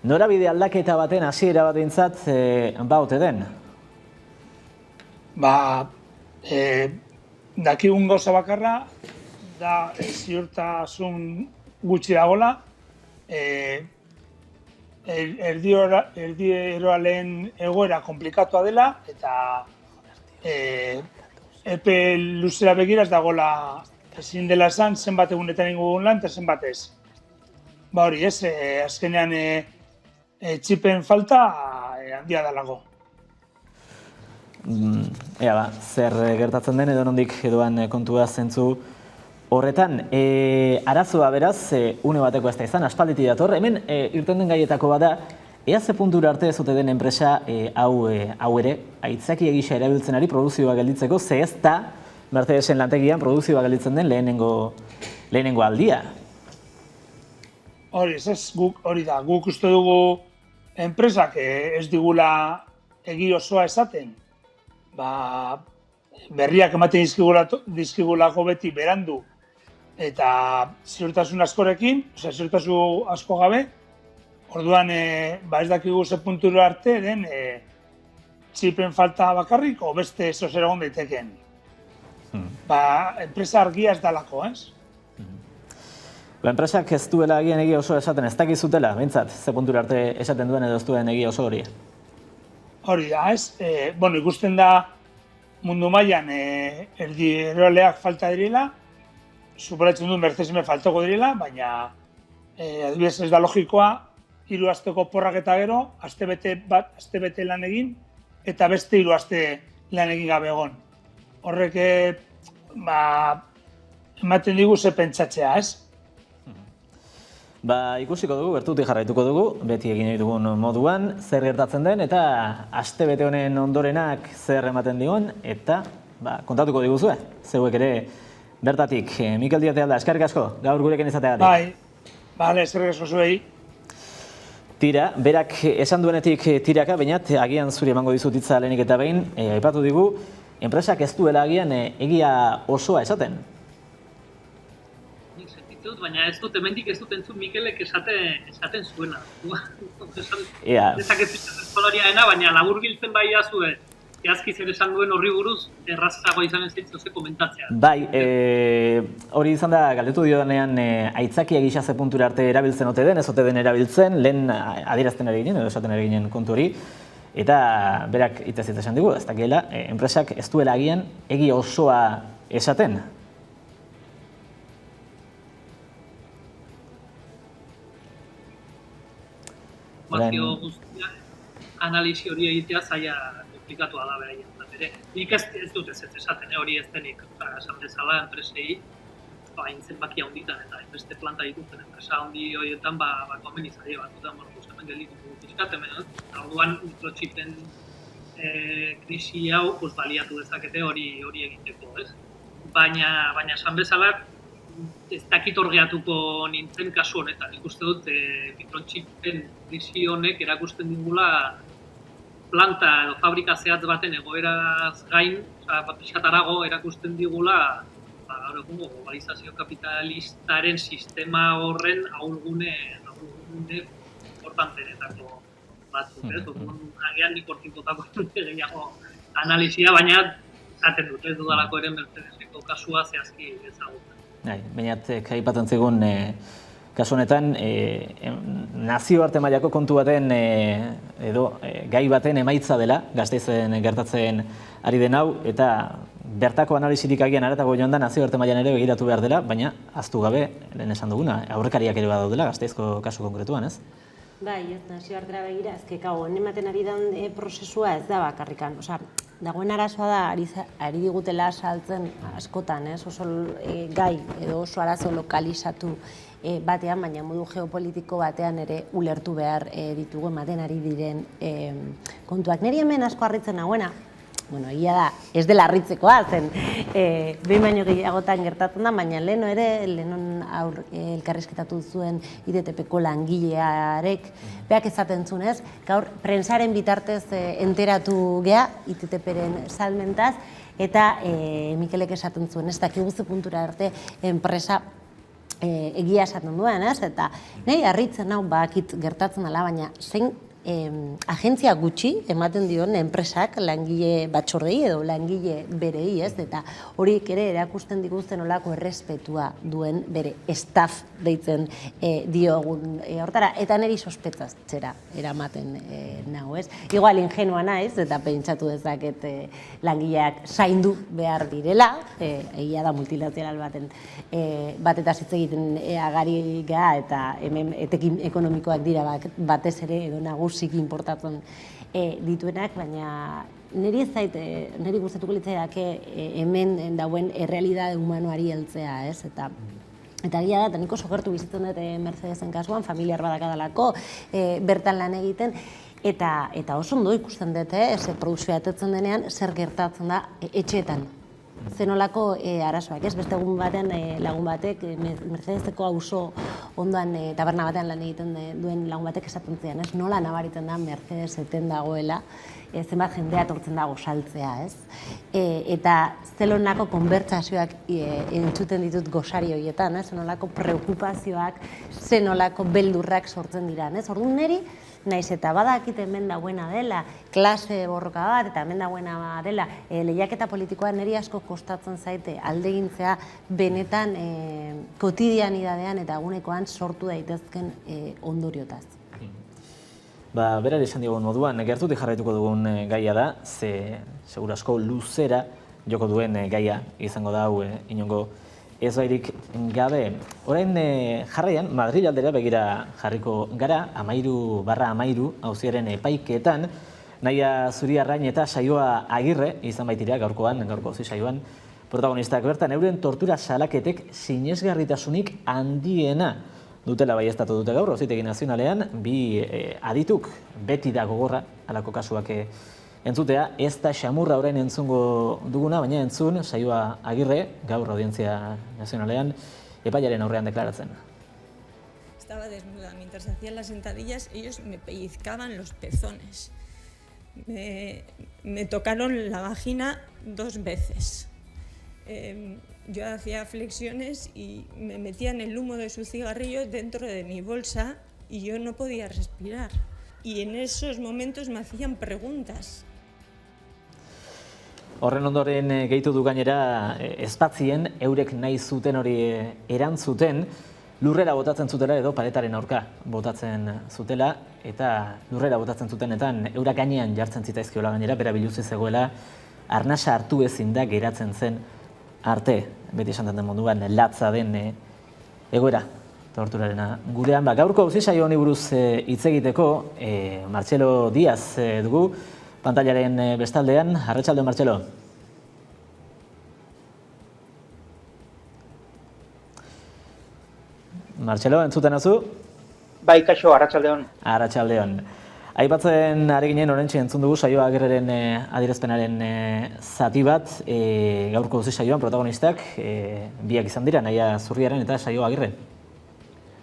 norabide aldaketa baten hasiera bat behintzat ote den? Dakigun gauza bakarra, da ziurtasun gutxi dagoela, erdieroalen egoera komplikatua dela, eta epe luzera begira ez dagoela ezin dela esan zenbat egunetan egingo dugun lan, eta zenbat ez. Hori ez, azkenean txipen falta handia delago. Zer gertatzen den edo nondik edoan kontua zentzu horretan. Arazoa beraz, une bateko ez da izan, aspalditik dator. Hemen irten den gaietako bada, ea ze puntura arte ez ote den enpresa hau ere, aitzaki egisa erabiltzen ari produzioa gelditzeko, ze ez da Mercedesen lantegian produzioa gelditzen den lehenengo aldia. Hori da, guk uste dugu enpresak ez digula egi osoa esaten, berriak ematen dizkigulako beti berandu eta ziurtasun askorekin, ziurtasun asko gabe, orduan ez dakigu ze puntura arte den txipen falta bakarrik o beste zozer egon daiteken. Enpresa argia ez dalako, ez? Enpresak ez duela agian egia oso esaten, ez dakizutela, behintzat, ze puntura arte esaten duen edo ez duen egia oso hori? Hori da, ez? Ikusten da mundu mailan erdieroaleak falta direla, superatzen du Mercedesen faltako direla, baina adibidez ez da logikoa 3 asteko porrak eta gero, astebete lan egin, eta beste 3 aste lan egin gabe egon. Horrek ematen digu ze pentsatzea, ez? Ikusiko dugu, bertutik jarraituko dugu, beti egin dugun moduan, zer gertatzen den, eta astebete honen ondorenak zer ematen dion, eta kontatuko diguzue, zeuek ere bertatik. Mikel Díaz de Alda, eskerrik asko, gaur gurekin izateagatik. Bale, eskerrik asko zuei. Tira, berak esan duenetik tiraka, bainat, agian zuri emango dizut hitza lehenik eta behin, aipatu digu, enpresak ez duela agian egia osoa esaten. Baina ez dut, hemendik ez dut entzun Mikelek esaten zuena. Ezak ez eskolaria baina labur biltzen bai azue, zehazki zer esan duen horri buruz, errazago izan ez dituzte komentatzea. Bai, hori izan da, galdetu diodanean, aitzakia gisa ze puntura arte erabiltzen ote den, ez ote den erabiltzen, lehen adierazten ere ginen, edo esaten ere ginen kontu hori, eta berak itazit esan digu, ez dakiela, enpresak ez duela agian egia osoa esaten. Informazio guztia, analisi hori egitea zaila komplikatua da beraien ere. Nik ez dut ez esaten hori ez denik, esan bezala enpresei, zenbaki handitan eta beste planta dituzten enpresa handi horietan komeni zaila batzutan hemen gelditu pixkat hemen. Orduan mikrotxipen krisi hau baliatu dezakete hori egiteko, ez? Baina esan bezala ez dakit orgeatuko nintzen kasu honetan. Ikuste dut mikrotxipen krisi honek erakusten digula planta edo fabrika zehatz baten egoeraz gain, pixkatarago erakusten digula gaur egungo globalizazio kapitalistaren sistema horren ahulgune importanteenetako batzuk, ez? Agian nik hortintotako gehiago analizia, baina zaten dut, ez dudalako ere Mercedeseko kasua zehazki ezagutzen. Bainat, aipatzen zigun, kasu honetan, nazioarte mailako kontu baten edo gai baten emaitza dela, Gasteizen gertatzen ari den hau, eta bertako analizirik agian aratago joan da nazioarte mailan ere begiratu behar dela, baina ahaztu gabe, lehen esan duguna, aurrekariak ere badaudela Gasteizko kasu konkretuan, ez? Bai, nazioartera begira, ezkekau, ematen ari den prozesua ez da bakarrikan. Dagoen arazoa da, ari digutela saltzen askotan, oso gai edo oso arazo lokalizatu batean, baina modu geopolitiko batean ere ulertu behar ditugu ematen ari diren kontuak. Neri hemen asko harritzen nagoena, egia da, ez dela harritzekoa, zen behin baino gehiagotan gertatzen da, baina lehenon elkarrizketatu zuen ITTP-ko langilearek, beak ezaten zunez, gaur prensaren bitartez enteratu gea ITTP-ren salmentaz, eta Mikelek esaten zuen, ez dakigu ze puntura arte enpresa egia esaten duen, ez? Eta nahi harritzen hau bakit gertatzen dela, baina zein agentzia gutxi ematen dion enpresak langile batzordei edo langile berei, ez? Eta horiek ere erakusten diguzten olako errespetua duen bere staff deitzen diogun hortara, eta niri sospetzatzera eramaten nago, ez? Igual ingenua naiz, eta pentsatu dezaket langileak zaindu behar direla, egia da multilateral batetaz hitz egiten agari geha, eta hemen etekin ekonomikoak dira batez ere edo nagusiki importatzen dituenak, baina niri gustatuko litzaidake hemen dauen errealitate humanoari heltzea, ez? Eta egia da, eta nik oso gertu bizitzen dut Mercedesen kasuan, familiar badakadalako, bertan lan egiten, eta oso ondo ikusten dut, produkzioa etetzen denean, zer gertatzen da etxeetan. Zenolako arazoak, ez? Beste egun batean lagun batek, Mercedeseko auzo ondoan taberna batean lan egiten duen lagun batek esaten zian, ez? Nola nabaritzen da Mercedes eten dagoela, zenbat jendea etortzen dago saltzea, ez? Eta zelonako konbertsazioak entzuten ditut gosari horietan, ez? Zenolako preokupazioak, zenolako beldurrak sortzen dira, ez? Orduan niri, naiz eta badakit hemen dagoena dela, klase borroka bat, eta hemen dagoena dela, lehiaketa politikoa niri asko kostatzen zaite aldegintzea benetan kotidianidadean eta egunekoan sortu daitezken ondoriotaz. Berari esan diogun moduan, gertutik jarraituko dugun gaia da, ze seguru asko luzera joko duen gaia izango da hau inongo ez bairik gabe. Orain jarraian, Madrid aldera begira jarriko gara, 13/13 auziaren epaiketan, Naia Zuriarrain eta Saioa Agirre izan baitira gaurko saioan protagonistak bertan euren tortura salaketek sinesgarritasunik handiena dutela baieztatu dute gaur, Auzitegi Nazionalean, bi adituk beti da gogorra halako kasuak entzutea, ez da xamurra orain entzungo duguna, baina entzun Saioa Agirre, gaur Audientzia Nazionalean, epaiaren aurrean deklaratzen. Estaba desnuda. Mientras hacían las sentadillas, ellos me pellizcaban los pezones. Me tocaron la vagina 2 veces. Yo hacía flexiones y me metían el humo de su cigarrillo dentro de mi bolsa y yo no podía respirar. Y en esos momentos me hacían preguntas. Horren ondoren gehitu du gainera espatzien eurek nahi zuten hori erantzuten, lurrera botatzen zutela edo paretaren aurka botatzen zutela, eta lurrera botatzen zutenetan eurak gainean jartzen zitzaizkiola gainera, bera biluzi zegoela, arnasa hartu ezin da geratzen zen arte, beti esan den munduan, latza den egoera torturarena. Gurean, gaurko auzi saio honi buruz hitz egiteko, Martxelo Diaz dugu, pantailaren bestaldean. Arratsaldeon, Martxelo. Martxelo, entzuten azu? Bai, kaixo, arratsaldeon. Arratsaldeon. Aipatzen ari ginen orentxe entzun dugu Saioa Agirreren adierazpenaren zati bat, gaurko auzi saioan protagonistak biak izan dira, Nahia Zurriaren eta Saioa Agirre.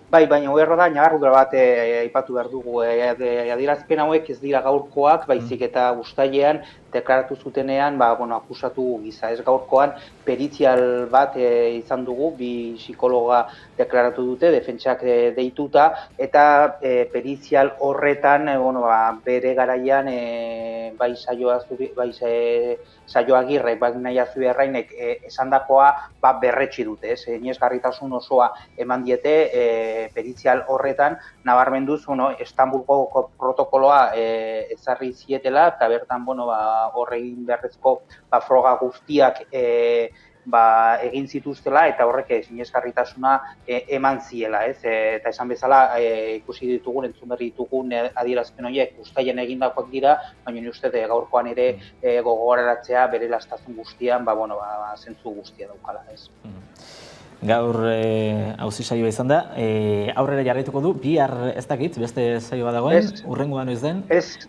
Bai, baina oherra da, ñagarrudura bat aipatu behar dugu. Adierazpen hauek ez dira gaurkoak, baizik eta uztailean deklaratu zutenean, akusatu gisa. Ez gaurkoan, perizial bat izan dugu, bi psikologa deklaratu dute, defentsak deituta, eta perizial horretan, bere garaian, bai Saioa Agirre, bai Nahia Zurriarrainek esandakoa berretsi dute. Inesgarritasun osoa eman diete perizial horretan, nabarmenduz, Istanbulko protokoloa ezarri zietela, eta bertan, horregin beharrezko froga guztiak egin zituztela, eta horrek sinesgarritasuna eman ziela. Eta esan bezala, ikusi ditugun, entzun berri ditugun adierazpen horiek uztailean egindakoak dira, baina ni uste gaurkoan ere gogoraratzea bere lastazun guztian, zentzu guztia daukala. Gaur auzi saioa izan da, aurrera jarraituko du, bihar ez dakit, beste saioa dagoen, hurrengoa noiz den? Ez,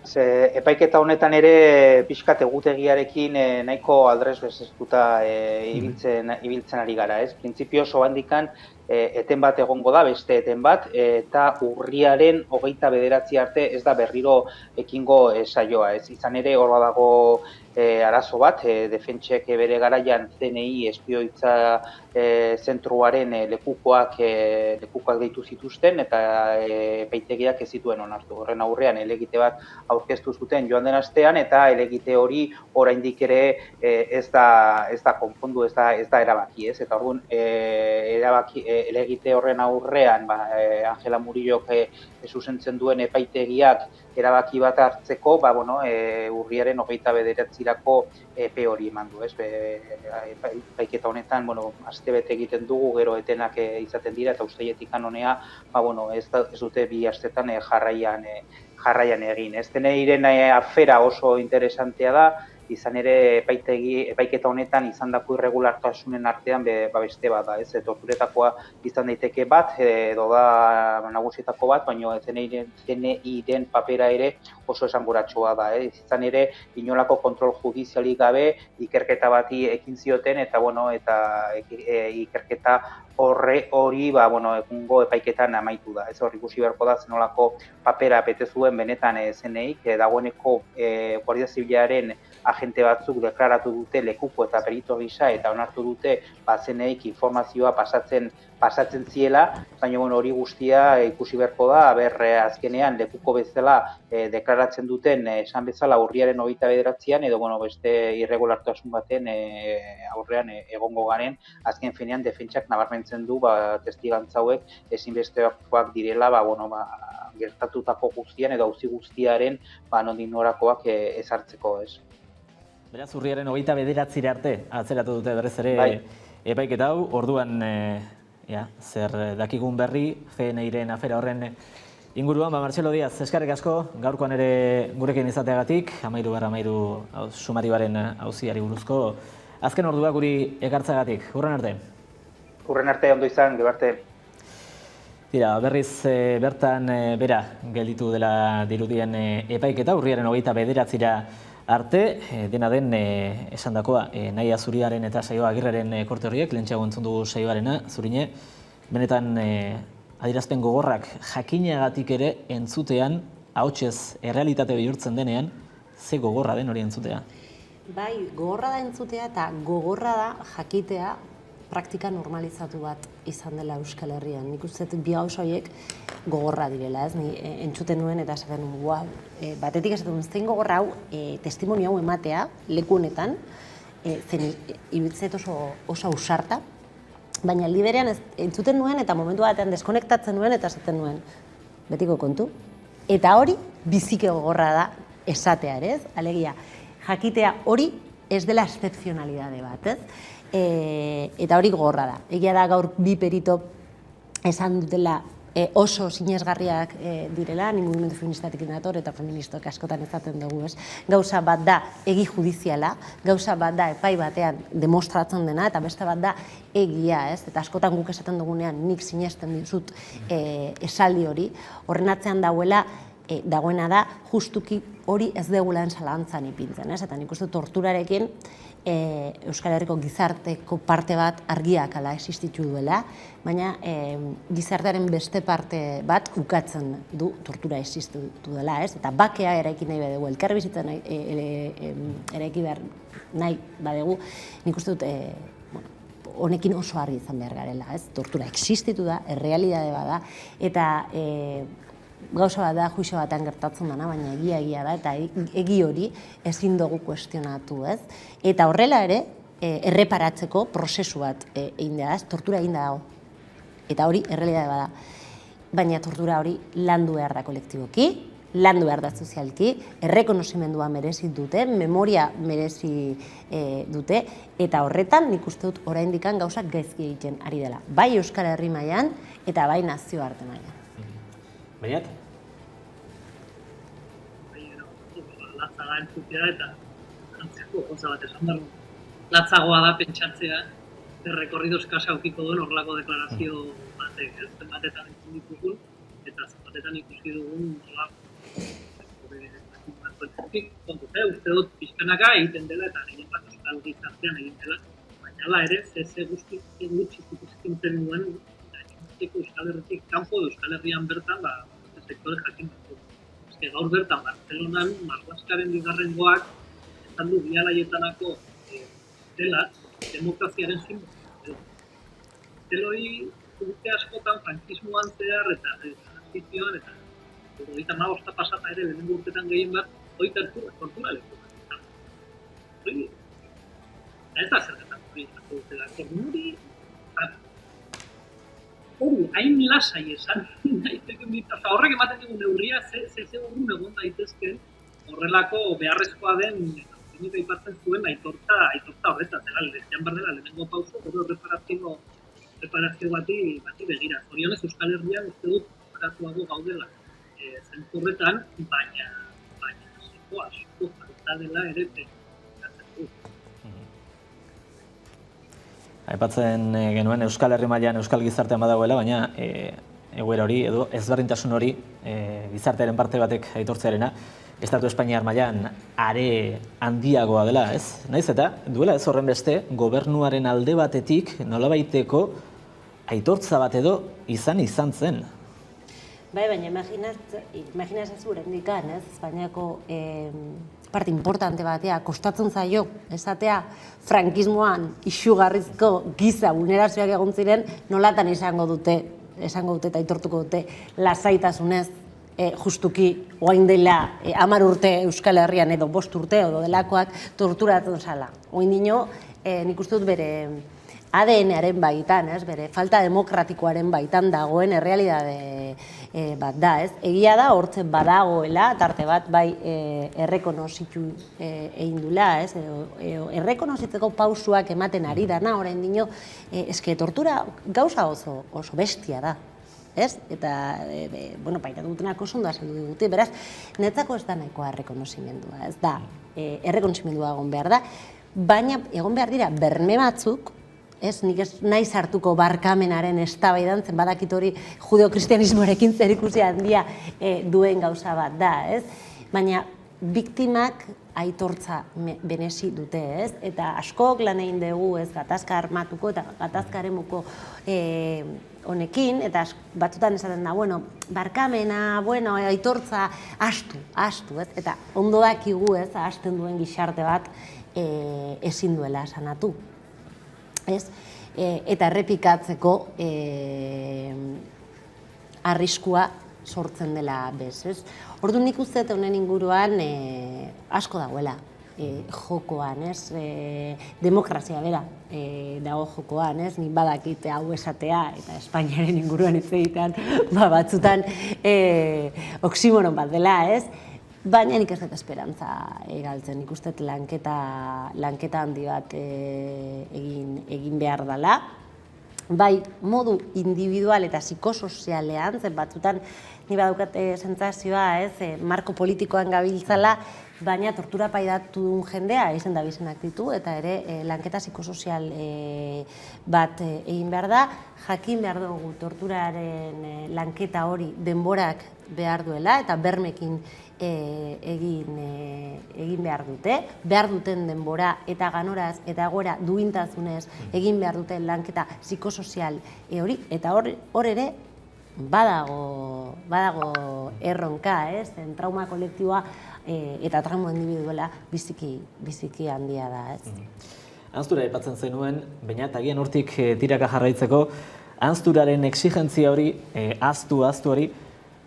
epaiketa honetan ere pixkat egutegiarekin nahiko aldrez bezeztuta ibiltzen ari gara. Printzipioz, handikan eten bat egongo da, beste eten bat, eta urriaren 29 arte ez da berriro ekingo saioa. Izan ere, hor badago arazo bat, defentsek bere garaian CNI espioitza zentruaren lekukoak deitu zituzten, eta epaitegiak ez zituen onartu. Horren aurrean helegite bat aurkeztu zuten joan den astean, eta helegite hori oraindik ere ez da konpondu, ez da erabaki. Eta orduan, helegite horren aurrean, Angela Murillok zuzentzen duen epaitegiak erabaki bat hartzeko, urriaren 29-erako epe hori eman du. Epaiketa honetan, astebete egiten dugu, gero etenak izaten dira, eta uztailetik honea, ez dute bi astetan jarraian egin. Deneiren afera oso interesantea da, izan ere epaiketa honetan izandako irregulartasunen artean beste bat da. Torturetakoa izan daiteke bat, edo da nagusietako bat, baina CNI-den papera ere oso esanguratsua da. Izan ere, inolako kontrol judizialik gabe, ikerketa bati ekin zioten, eta ikerketa hori egungo epaiketan amaitu da. Hor ikusi beharko da zenolako papera bete zuen benetan CNI-k, dagoeneko Guardia Zibilaren agente batzuk deklaratu dute lekuko eta perito gisa, eta onartu dute CNI-k informazioa pasatzen ziela, baina hori guztia ikusi beharko da, azkenean lekuko bezala deklaratzen duten esan bezala urriaren 29-an, edo beste irregulartasun baten aurrean egongo garen, azken finean defentsak nabarmentzen du testigantza hauek ezinbestekoak direla gertatutako guztian edo auzi guztiaren nondik norakoak ezartzeko. Beraz, urriaren 29 arte atzeratu dute berriz ere epaiketa hau, orduan zer dakigun berri, CNI-ren afera horren inguruan, Martxelo Diaz, eskerrik asko, gaurkoan ere gurekin izateagatik, 13 sumarioaren auziari buruzko, azken ordua guri ekartzagatik, hurren arte. Hurren arte, ondo izan, gero arte. Tira, berriz bertan bera gelditu dela dirudien epaiketa, urriaren 29-ra arte, dena den esandakoa Naia Zuriaren eta Saio Agirreren korte horiek, lehentxeago entzun dugu Saioarena, Zurine, benetan adierazpen gogorrak jakinagatik ere entzutean, ahotsez errealitate bihurtzen denean, ze gogorra den hori entzutea? Bai, gogorra da entzutea eta gogorra da jakitea praktika normalizatu bat izan dela Euskal Herrian. Nik uste bi gauza horiek gogorra direla, ez? Ni entzuten nuen eta esaten nuen, wow, batetik esaten nuen, zein gogorra hau, testimonio hau ematea, leku honetan, zen iruditzen oso ausarta, baina liberean entzuten nuen eta momentu batean deskonektatzen nuen eta esaten nuen, betiko kontu. Eta hori bizike gogorra da esatea ere, ez? Alegia, jakitea hori ez dela excepzionalidade bat, ez? Eta hori gogorra da. Egia da gaur bi perito esan dutela oso sinesgarriak direla, ni mugimendu feministatik dator eta feministok askotan ezaten dugu, ez? Gauza bat da egi judiziala, gauza bat da epai batean demostratzen dena, eta beste bat da egia, ez? Eta askotan guk esaten dugunean nik sinesten dizut esaldi hori, horren atzean dagoena da justuki hori ez degulan zalantzan ipintzen, ez? Eta nik uste torturarekin Euskal Herriko gizarteko parte bat argiak ala existitu duela, baina gizartearen beste parte bat ukatzen du tortura existitu dela, ez? Eta bakea eraiki nahi badugu, elkarbizitzen eraiki behar nahi badugu, nik uste dut honekin oso argi izan behar garela, ez? Tortura existitu da, errealidade bada, eta gauza bat da, juizio batean gertatzen dena, baina egia da, eta egi hori ezin dugu kuestionatu, ez? Eta horrela ere, erreparatzeko prozesu bat egin da, ez? Tortura egin dago. Eta hori errealidade bada. Baina tortura hori landu behar da kolektiboki, landu behar da sozialki, errekonozimendua merezi dute, memoria merezi dute, eta horretan nik uste dut oraindik gauzak gaizki egiten ari dela. Bai Euskal Herri mailan eta bai nazioarte mailan. Bainat? Latza da entzutea eta antzeko gauza bat esan dago. Latzagoa da pentsatzea, errekorrido eskasa aukiko duen horrelako deklarazio batek, zenbatetan entzun ditugun, eta zenbatetan ikusi dugun uste dut pixkanaka egiten dela eta egin bat euskal gizartean egin dela, baina ala ere, ze gutxi ikusten duen Euskal Herritik kanpo Euskal Herrian bertan, sektore jakin dut. Gaur bertan, Barcelonan, Marlaskaren bigarrengoak, esan du bialaietanako dela, demokraziaren simbolo. Zeloi, urte askotan, frankismoan zehar, eta transizioan, eta 35 pasata ere, lehenengo urtetan gehien bat, hoi tortura leku. Hori, ez da zergetan hori, hori, hain lasai esan, horrek ematen dugu neurria, ze urrun egon daitezken, horrelako beharrezkoa den, nik aipatzen zuen, aitortza horretan, lehen bardela, lehenengo pauso, gero reparazio bati begira. Zorionez Euskal Herrian uste dut operatuago gaudela zentzu horretan, baina asko falta dela ere pentsatzen du. Aipatzen genuen Euskal Herri mailan Euskal gizartean badagoela, baina egoera hori edo ezberdintasun hori gizartearen parte batek aitortzearena Estatu Espainiar mailan are handiagoa dela, ez? Naiz eta duela ez horren beste gobernuaren alde batetik nolabaiteko aitortza bat edo izan zen. Bai, baina imaginatzen oraindikan, ez? Espainiako parte importante batea kostatzen zaio esatea frankismoan isugarrizko giza vulnerazioak egon ziren, nolatan esango dute eta aitortuko dute lasaitasunez justuki orain dela 10 urte Euskal Herrian edo 5 urte edo delakoak torturatzen zala. Orain dino, nik uste dut bere ADN-aren baitan, bere falta demokratikoaren baitan dagoen errealidade bat da, ez? Egia da, hortze badagoela, tarte bat bai errekonozitu egin dula, ez? Errekonozitzeko pausuak ematen ari dana, orain dino, eske tortura gauza oso bestia da, ez? Eta, baita dutenak oso ondo azaldu dute, beraz, netzako ez da nahikoa errekonozimendua, ez da, errekonozimendua egon behar da, baina egon behar dira berme batzuk, ez, nik ez naiz hartuko barkamenaren eztabaidan, zen badakit hori judeo-kristianismoarekin zerikusi handia duen gauza bat da, ez? Baina biktimak aitortza benezi dute, ez? Eta askok lan egin dugu, ez, gatazka armatuko eta gatazka eremuko honekin, eta batzutan esaten da, bueno, barkamena, bueno, aitortza, astu, ez? Eta ondo dakigu, ez, hasten duen gizarte bat ezin duela sanatu. Eta errepikatzeko arriskua sortzen dela bez. Orduan nik uste honen inguruan asko dagoela jokoan, demokrazia bera dago jokoan, nik badakite hau esatea eta Espainiaren inguruan ez egitean batzutan oksimoron bat dela, baina nik ez dut esperantza galtzen, nik uste lanketa handi bat egin behar dela. Bai, modu individual eta psikosozialean, zen batzutan ni badaukat sentsazioa, marko politikoan gabiltzala, baina tortura paidatu duen jendea izen da bizenak ditu, eta ere lanketa psikosozial bat egin behar da, jakin behar dugu torturaren lanketa hori denborak behar duela, eta bermekin egin behar dute, behar duten denbora eta ganoraz eta egoera duintasunez egin behar duten lanketa psikosozial hori, eta hor ere badago erronka, trauma kolektiboa eta trauma individuala biziki handia da. Ahanztura aipatzen zenuen, baina eta agian hortik tiraka jarraitzeko, ahanzturaren exigentzia hori, ahaztu hori,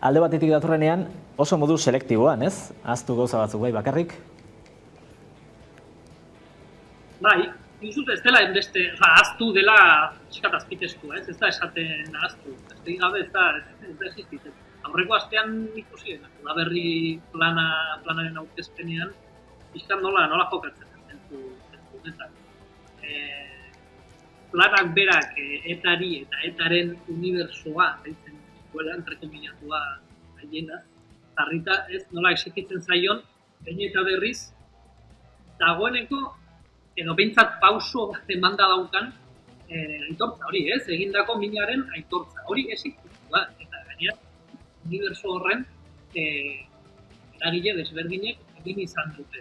alde batetik datorrenean oso modu selektiboan, ez? Ahaztu gauza batzuk bai bakarrik? Bai, nik ez dela enbeste, ahaztu dela txikat azpiteztu, ez da esaten ahaztu. Ez gabe ez da existitzen. Aurreko astean ikusi, Udaberri planaren aurkezpenean, pixkan nola jokatzen zentu honetan. Planak berak etari eta etaren unibersoa, deitzen duela, entrekominatua haiena, zarrita ez nola esekitzen zaion, behin eta berriz, dagoeneko, edo behintzat pauso bat emanda daukan, aitortza hori, egindako minaren aitortza. Hori esiktu da, eta gainera, uniberso horren eragile desberdinek egin izan dute.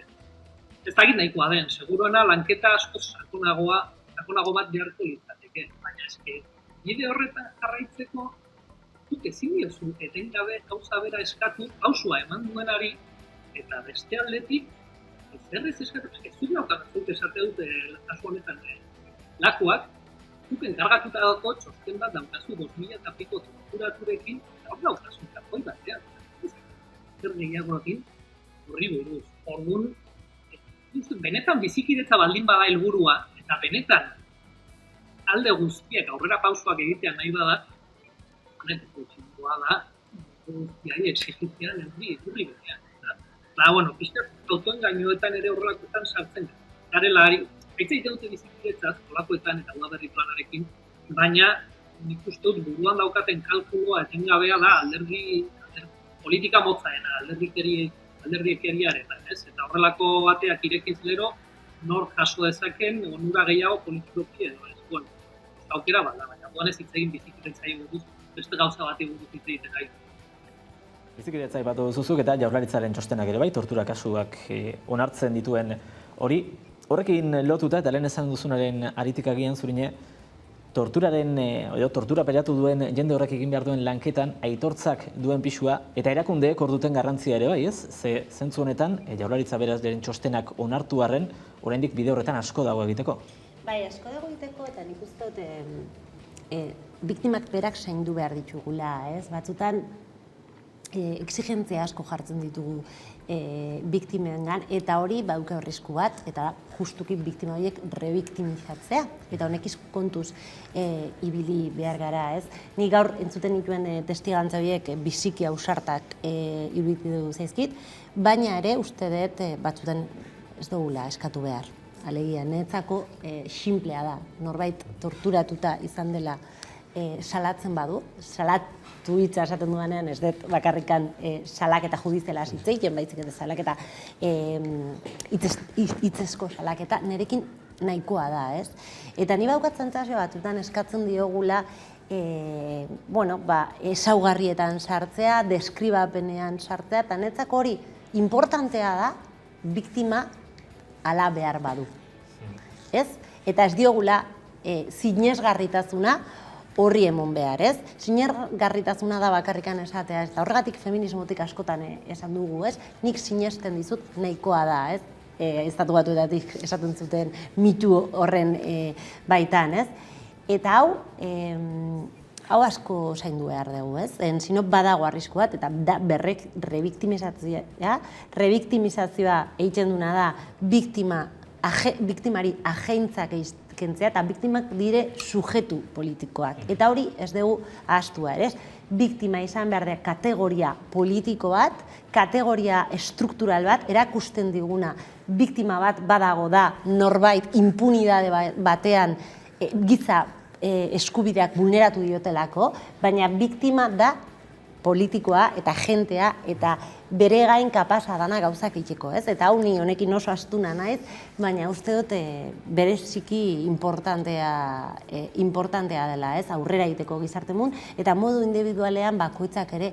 Ez dakit nahikoa den, seguruena lanketa asko sakonago bat beharko litzateke, baina eske, bide horretan jarraitzeko zuk ezin diozu etengabe gauza bera eskatu, pausua eman duenari, eta beste aldetik, zerrez eskatu, ez zuk naukazuk esate dute kasu honetan lakuak, zuk enkargatuta dago txosten bat daukazu 2000 eta piko torturaturekin, eta hor daukazu takoi batean. Zer gehiagoekin, horri buruz. Orduan, benetan bizikidetza baldin bada helburua, eta benetan alde guztiak aurrera pausoak egitea nahi bada, honetako txingoa da, guztiai exigitzea neurri berean. Eta, pixka, autoengainoetan ere horrelakoetan sartzen garela ari, baitza dute bizikidetzaz, horrelakoetan eta Udaberri planarekin, baina nik uste dut buruan daukaten kalkuloa etengabea da alderdi politika motzaena, alderdiekeriarena, eta horrelako bateak irekiz gero, nor jaso dezaken, onura gehiago politikoki edo, aukera bat da, baina duan ez hitz egin bizikidetzai buruz, beste gauza bati buruz hitz egiten gai. Bizikidetzai bat duzuzuk eta Jaurlaritzaren txostenak ere bai, tortura kasuak onartzen dituen hori. Horrekin lotuta eta lehen esan duzunaren aritik agian zurine, tortura pelatu duen jende horrek egin behar duen lanketan aitortzak duen pisua eta erakundeek hor duten garrantzia ere bai, ez? Ze zentzu honetan, Jaurlaritza berazaren txostenak onartu arren, oraindik bide horretan asko dago egiteko. Bai, asko dago egiteko eta nik uste dut biktimak berak zaindu behar ditugula, ez? Batzutan exigentzia asko jartzen ditugu biktimengan eta hori baduke arrisku bat eta justuki biktima horiek rebiktimizatzea eta honekiz kontuz ibili behar gara, ez? Ni gaur entzuten dituen testigantza horiek biziki ausartak iruditu zaizkit, baina ere uste dut batzutan ez dugula eskatu behar. Alegia, netzako xinplea da, norbait torturatuta izan dela salatzen badu, salatu hitza esaten dudanean ez dut bakarrikan salaketa judiziala hitz egiten, baizik eta salaketa hitzezko salaketa, nerekin nahikoa da, ez? Eta ni baukat sentsazio batzutan eskatzen diogula ezaugarrietan sartzea, deskribapenean sartzea, eta netzako hori importantea da, biktima ala behar badu. Ez? Eta ez diogula sinesgarritasuna horri emon behar, ez? Sinesgarritasuna da bakarrikan esatea, ez? Horregatik feminismotik askotan esan dugu, ez? Nik sinesten dizut nahikoa da, ez? Estatu Batuetatik esaten zuten mitu horren baitan, ez? Eta hau asko zaindu behar dugu, ez? Zinop badago arrisku bat, eta rebiktimizazioa egiten duna da biktimari agentzak kentzea, eta biktimak dire sujetu politikoak. Eta hori ez dugu ahaztua, ere? Biktima izan behar da kategoria politiko bat, kategoria estruktural bat, erakusten diguna biktima bat badago da norbait impunidade batean giza eskubideak vulneratu diotelako, baina biktima da politikoa eta jentea eta bere gain kapasa dana gauzak itxeko, ez? Eta hau ni honekin oso astuna naiz, baina uste dut bereziki importantea dela, ez? Aurrera egiteko gizarte mun, eta modu individualean bakoitzak ere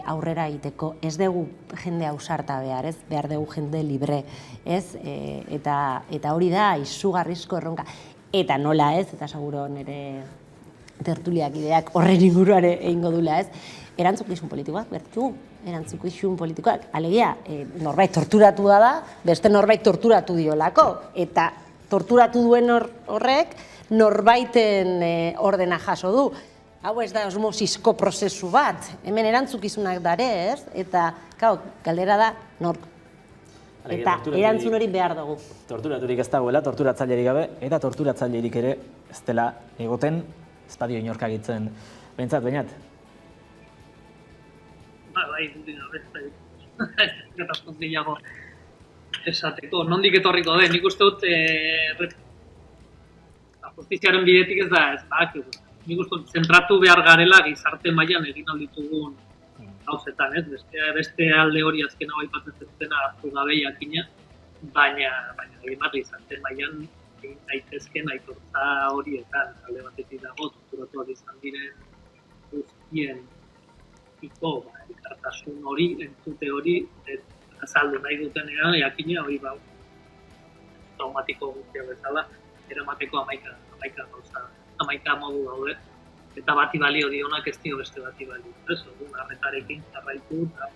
aurrera egiteko. Ez dugu jende ausarta behar, ez? Behar dugu jende libre, ez? Eta hori da izugarrizko erronka. Eta nola, ez? Eta seguro nire tertuliak ideak horren inguruare egingo dula, ez? Erantzukizun politikoak, bertu, erantzukizun politikoak. Alegia, norbait torturatu da, beste norbait torturatu diolako. Eta torturatu duen horrek norbaiten ordena jaso du. Hau ez da osmosisko prozesu bat. Hemen erantzukizunak dare, ez? Eta, galdera da, nork. Eta erantzun hori behar dugu. Torturaturik ez dagoela, torturatzailerik gabe, eta torturatzailerik ere ez dela egoten, ez badio inork agitzen. Behintzat. Bai, gatazkot gehiago esateko. Nondik etorriko den, nik uste dut justiziaren bidetik ez da, nik uste dut zentratu behar garela gizarte mailan egin alditugun gauzetan, ez? Beste alde hori azken hau aipatzen zutena hartu gabe jakina, baina egin bat gizarte mailan egin daitezken aitortza horietan, alde batetik dago, torturatuak izan diren guztien elkartasun hori, entzute hori, azaldu nahi dutenean, jakina hori traumatiko guztia bezala, eramateko amaika modu daude, eta bati balio dionak ez dio beste bati balio. Arretarekin jarraitu eta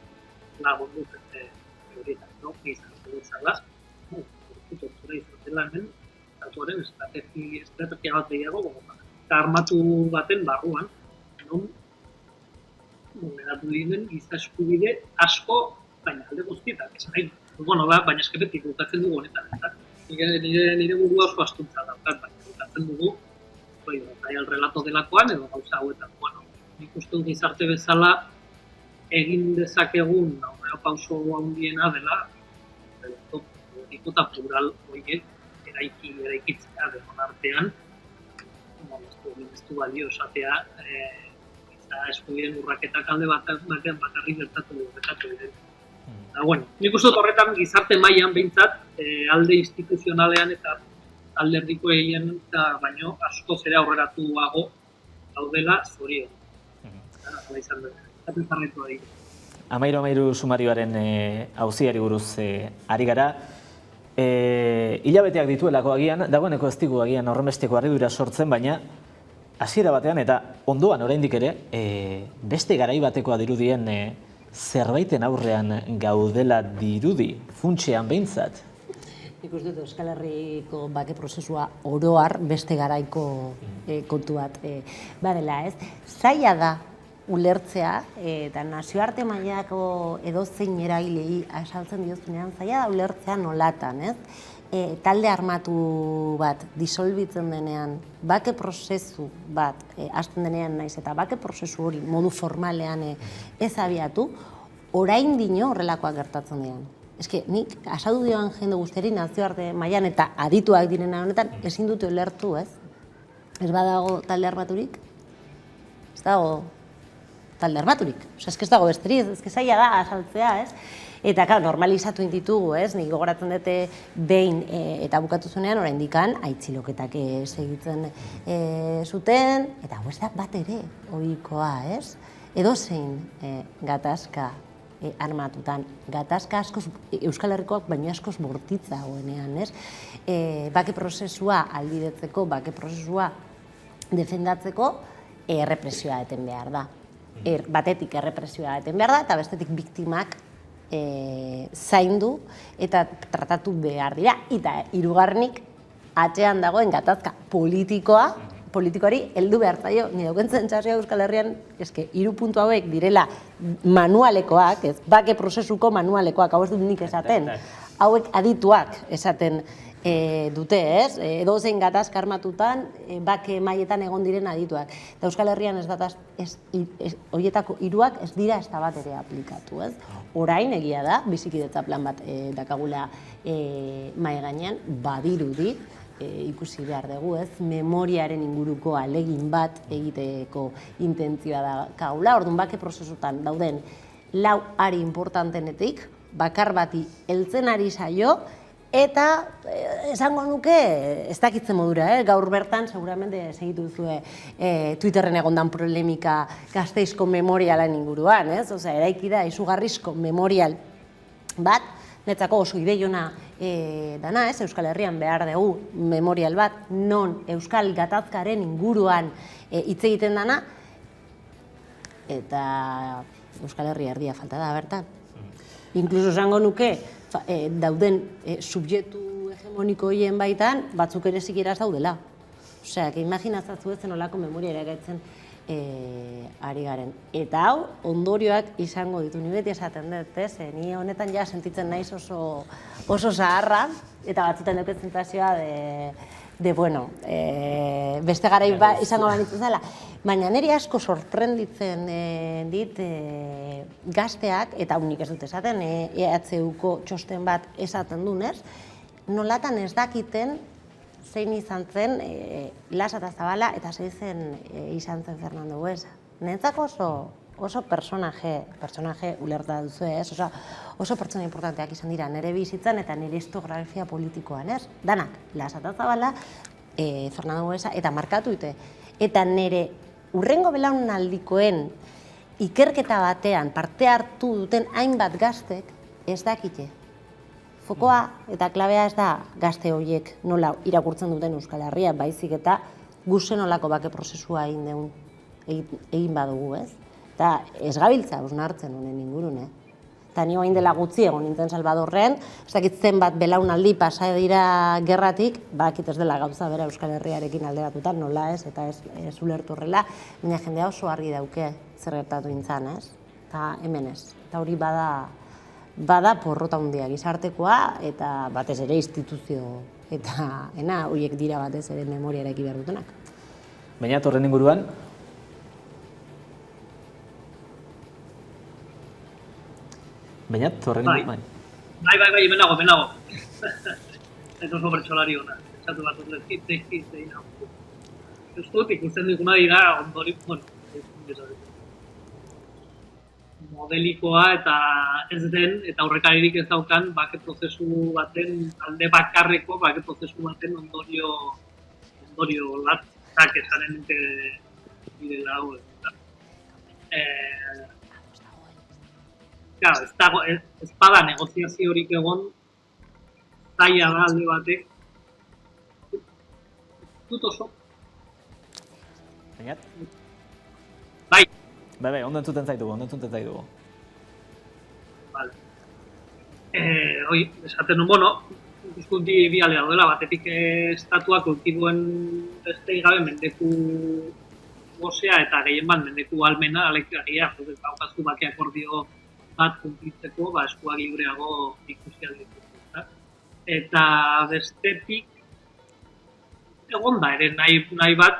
lagundu zente horietan, izan bezala. Tortura izatela hemen, tatuaren estrategia bat gehiago, eta armatu baten barruan, non vulneratu diren giza eskubide asko, baina alde guztietan, baina eskepetik bukatzen dugu honetan. Nire burua oso astuntza daukat, baina bukatzen dugu el relato delakoan edo gauza hauetan. Nik uste gizarte bezala egin dezakegun aurrera pauso handiena dela politiko eta plural horiek eraikitzea denon artean, ez du balio esatea eskubideen urraketak alde bakarrik gertatu diren. Nik uste horretan gizarte mailan behintzat, alde instituzionalean eta alderdiko egin eta baino askoz ere aurreratuago daudela zorion. Amairu sumarioaren auziari buruz ari gara. Hilabeteak dituelako agian, dagoeneko ez digu agian horrenbesteko harridura sortzen, baina hasiera batean eta ondoan oraindik ere beste garai batekoa dirudien zerbaiten aurrean gaudela dirudi, funtsean behintzat. Nik uste dut Euskal Herriko bake prozesua oroar beste garaiko kontu bat badela, ez? Zaila da ulertzea eta nazioarte mailako edozein eragilei azaltzen diozunean, zaila da ulertzea nolatan, ez? Talde armatu bat disolbitzen denean, bake prozesu bat hasten denean naiz eta bake prozesu hori modu formalean ez abiatu, orain dino horrelakoak gertatzen diren. Nik asadu dioan jende guztiari nazioarte mailan eta adituak direna honetan ezin dute ulertu, ez? Ez badago talde armaturik? Ez dago talde armaturik. Ez dago besterik, ez zaila da azaltzea, ez? Eta, normalizatu ditugu, ez? Nik gogoratzen dute behin eta bukatu zuenean, oraindik aitziloketak segitzen zuten, eta hau ez da bat ere ohikoa, ez? Edozein gatazka armatutan, gatazka askoz, Euskal Herrikoak baino askoz bortitza goenean, ez? Bake prozesua albidetzeko, bake prozesua defendatzeko, errepresioa eten behar da. Batetik errepresioa eten behar da, eta bestetik biktimak zaindu eta tratatu behar dira. Eta hirugarrenik atzean dagoen gatazka politikori heldu behar zaio. Ni dauken sentsazioa Euskal Herrian, eske 3 puntu hauek direla manualekoak, ez, bake prozesuko manualekoak, hau ez dut nik esaten, hauek adituak esaten dute, ez? Edozein gatazka armatutan, bake mailetan egon diren adituak. Eta Euskal Herrian horietako 3 ez dira ez da bat ere aplikatu, ez? Orain egia da, bizikidetza plan bat dakagula mahai gainean, badirudi, ikusi behar dugu, ez? Memoriaren inguruko ahalegin bat egiteko intentzioa dakagula. Orduan bake prozesutan dauden 4 ari importantenetik, bakar bati heltzen ari zaio, eta esango nuke, ez dakitzen modura, gaur bertan, seguramente segitu duzue Twitterren egondan polemika Gasteizko memorialan inguruan, ez? Osea, eraiki da izugarrizko memorial bat, netzako oso ideiona dana, ez? Euskal Herrian behar dugu memorial bat, non Euskal gatazkaren inguruan hitz egiten dana, eta Euskal Herria erdia falta da bertan. Inkluso esango nuke, dauden subjektu hegemoniko horien baitan, batzuk ere zikiera ez daudela. Osea, imaginazatzu ez olako memoria eragaitzen ari garen. Eta hau, ondorioak izango ditu. Ni beti esaten dut, ez? Ni honetan ja sentitzen naiz oso zaharra, eta batzutan dut sentsazioa bueno, beste garai izango banitzen zela. Baina niri asko sorprenditzen dit gazteak, eta unik ez dut esaten, EHUko txosten bat esaten dunez, nolatan ez dakiten zein izan zen Lasa eta Zabala eta zein zen izan zen Fernando Buesa. Niretzako oso personaje ulerta duzu, ez? Oso pertsona importanteak izan dira nire bizitzan eta nire historiografia politikoan, ez? Danak, Lasa eta Zabala, Fernando Buesa, eta markatu dute. Eta nire urrengo belaunaldikoen ikerketa batean parte hartu duten hainbat gaztek ez dakite. Fokoa eta klabea ez da gazte horiek nola irakurtzen duten Euskal Herria, baizik eta guzen olako bake prozesua egin badugu, ez? Eta ez gabiltza hausnartzen honen ingurune. Eta ni orain dela gutxi egon nintzen Salvadorren, ez dakit zenbat belaunaldi pasa dira gerratik, bakit ez dela gauza bera Euskal Herriarekin alderatuta, nola ez, eta ez ulertu horrela, baina jendea oso argi dauke zer gertatu nintzen, ez? Eta hemen ez. Eta hori bada porrota handia gizartekoa, eta batez ere instituzio, eta horiek dira batez ere memoriareki behar dutenak. Baina horren inguruan, Bainat, horren inguruan? Bai, hemen nago. Ez oso bertsolari hona. Esatu bat dut lezkit, ez dut ikusten duguna dira ondori, modelikoa eta ez den, eta aurrekaririk ez daukan bake prozesu baten, alde bakarreko bake prozesu baten ondorio latzak esanen dute direla hau. Ez bada negoziazio horik egon, zaila da alde batek. Dut oso. Bainat? Bai. Bai, ondo entzuten zaitugu. Vale. Esaten nun, ikuspunti bi alde daudela, batetik estatuak kultibuen beste gabe mendeku gozea eta gehien bat mendeku almena alekia, daukazu bake akordio bat kumplitzeko, eskuak libreago ikusi alditu. Eta bestetik, egon da, ere nahi bat,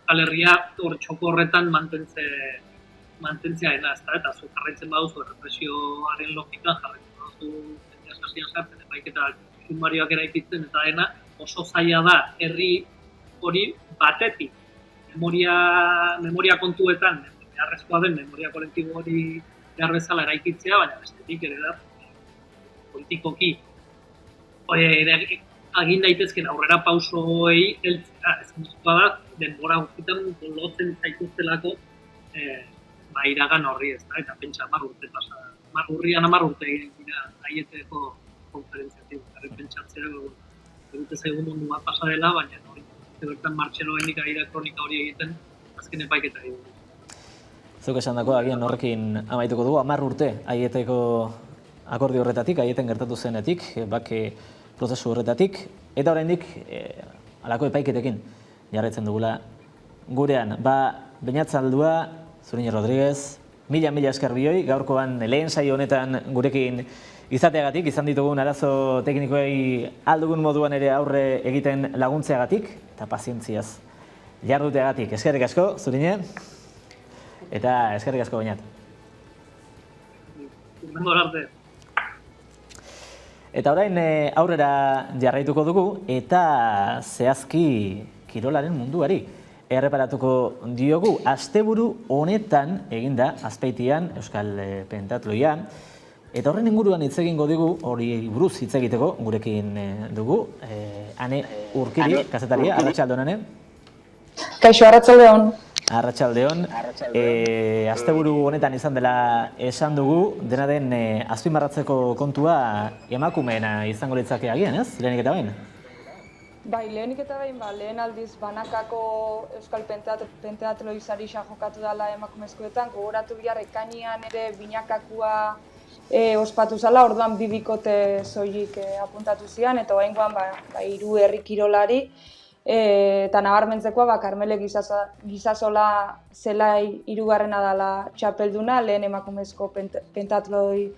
Euskal Herria hor txoko horretan mantentzearena, eta zu jarraitzen baduzu errepresioaren logikan, jarraitzen baduzu eskasian sartzen, epaiketa sumarioak eraikitzen eta dena, oso zaila da herri hori batetik, memoria kontuetan, beharrezkoa den memoria kolektibo hori behar bezala eraikitzea, baina bestetik ere da, politikoki agin daitezken aurrera pausoei heltzea ezinezkoa da, denbora guztietan lotzen zaituztelako iragan horri ez da, eta pentsa 10 urte pasa. Urrian 10 urte egin dira aieteko konferentziatik, pentsatzea dute zaigun mundu bat pasa dela, baina bertan Martxelo Benikaira kronika hori egiten azken epaiketa egin. Zeuk esan dako, agian horrekin amaituko dugu, 10 urte aieteko akordio horretatik, aieten gertatu zenetik, bake prozesu horretatik, eta oraindik halako epaiketekin jarraitzen dugula gurean. Beñatzaldua, Zuriñe Rodríguez, mila esker bioi, gaurkoan lehen saio honetan gurekin izateagatik, izan ditugun arazo teknikoei aldugun moduan ere aurre egiten laguntzeagatik, eta pazientziaz jarduteagatik. Eskerrik asko, Zuriñe, eta eskerrik asko Beñat. Eta orain aurrera jarraituko dugu, eta zehazki kirolaren munduari erreparatuko diogu. Asteburu honetan eginda Azpeitian, Euskal Pentatloian, eta horren inguruan hitz egingo digu, hori buruz hitz egiteko gurekin dugu, Ane Urkiri, kazetaria, arratsaldeon Ane. Kaixo, arratsaldeon. Arratsaldeon. Asteburu honetan izan dela esan dugu, dena den azpimarratzeko kontua emakumeena izango litzake agian, ez? Lehenik eta behin? Bai, lehenik eta behin, lehen aldiz banakako Euskal Pentatloi sarisa jokatu dela emakumezkoetan, gogoratu bihar ekainean ere binakakua ospatu zala, orduan 2 bikote soilik apuntatu zian, eta oraingoan 3 herri kirolari, eta nabarmentzekoa Karmele Gizasola zelai 3. dela txapelduna, lehen emakumezko pentatloi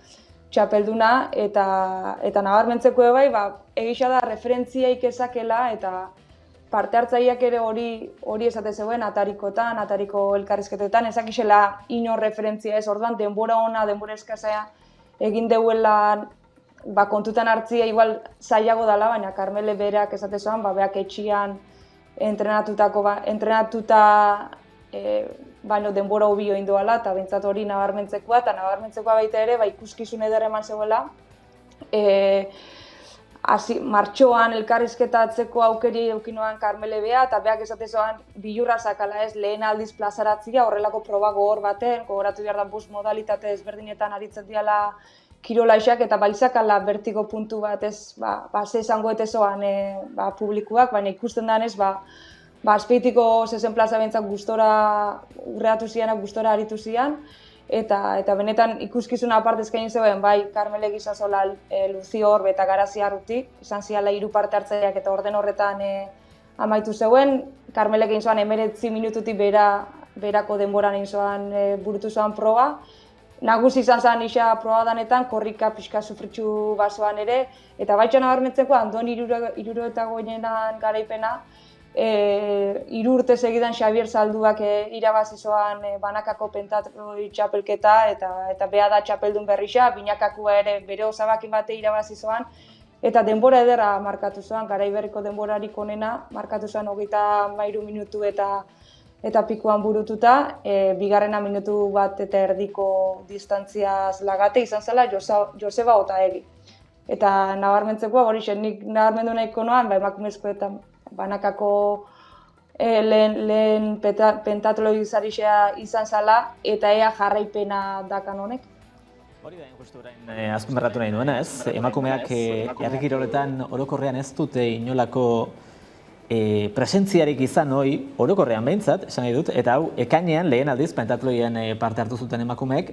txapelduna, eta nabarmentzeko bai, egisa da referentziaik ezakela, eta parte hartzaileak ere hori esate zeuen atarikotan, atariko elkarrizketetan, ezakizela ino referentzia ez, orduan denbora ona, denbora eskasea egin deuela kontutan hartzia igual zailago dela, baina Karmele berak esate zoan, beak etxian entrenatuta baino denbora hobio indoala, eta bintzat hori nabarmentzekoa, eta nabarmentzekoa baita ere, ikuskizun eder eman zegoela, martxoan elkarrizketatzeko aukeri eukinoan Karmele bea, eta beak esate zoan bilurra zakala ez, lehen aldiz plazaratzia, horrelako proba gogor baten, gogoratu behar da bost modalitate ezberdinetan aritzen diala kirolaixak, eta balizakala bertigo puntu bat ez, ze esango etezoan publikuak, baina ikusten danez, Azpeitiko zezen plaza bentzak gustora urreatu zianak, gustora aritu zian, eta benetan ikuskizuna aparte eskaini zegoen, bai Karmele Gizasola, Luzio Orbe eta Garazi Arruti, izan ziala 3 parte hartzaileak eta orden horretan amaitu zegoen, Karmelek egin zoan 19 minututik berako denboran egin zoan burutu zoan proba. Nagusi izan zen isa proba danetan, korrika pixka sufritxu basoan ere, eta baitxan nabarmentzeko Andoni 75 garaipena, 3 urte segidan Xabier Zalduak irabazi zoan banakako pentatloi txapelketa, eta beha da txapeldun berrixa, binakakua ere bere osabakin bate irabazi zoan, eta denbora ederra markatu zoan, garaiberriko denborarik onena, markatu zoan 33 minutu eta pikuan burututa, bigarrena minutu bat eta erdiko distantziaz lagate izan zela Joseba Otaegi. Eta nabarmentzekoa, hori nik nabarmendu nahiko noan, emakumezkoetan banakako lehen pentatloi sarixea izan zala, eta ea jarraipena dakan honek. Hori da, justu orain azpimarratu nahi duena, ez? Emakumeak herri kiroletan orokorrean ez dute inolako presentziarik izan hori, orokorrean behintzat, esan nahi dut, eta hau ekainean lehen aldiz pentatloien parte hartu zuten emakumeek,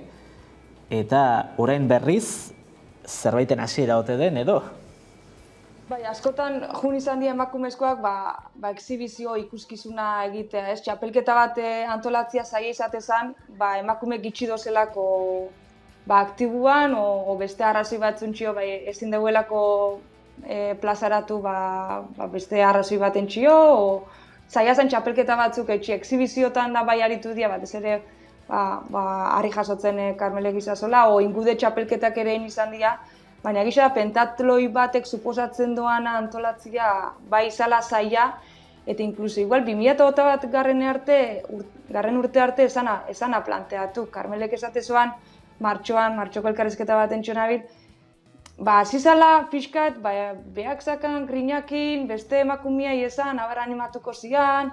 eta orain berriz zerbaiten hasiera ote den edo? Bai, askotan jun izan dira emakumezkoak exhibizio ikuskizuna egitea, ez? Txapelketa bat antolatzia zaila izatezan, emakume gitxi dozelako aktibuan, o beste arrazoi batzuntxio ezin deuelako plazaratu beste arrazoi baten txio, o zaila zen txapelketa batzuk etxi exhibiziotan da bai aritu dira, batez ere harri jasotzen Karmele Gizasola, o ingude txapelketak ere izan dira, baina gisa pentatloi batek suposatzen doana antolatzia bai izala zaila, eta inkluso igual 2021 garren urte arte esana planteatu. Karmelek esatezoan martxoko elkarrizketa bat entxo nabit, hasi zala pixkat, behak zakan grinakin, beste emakumia iezan, abar animatuko zian,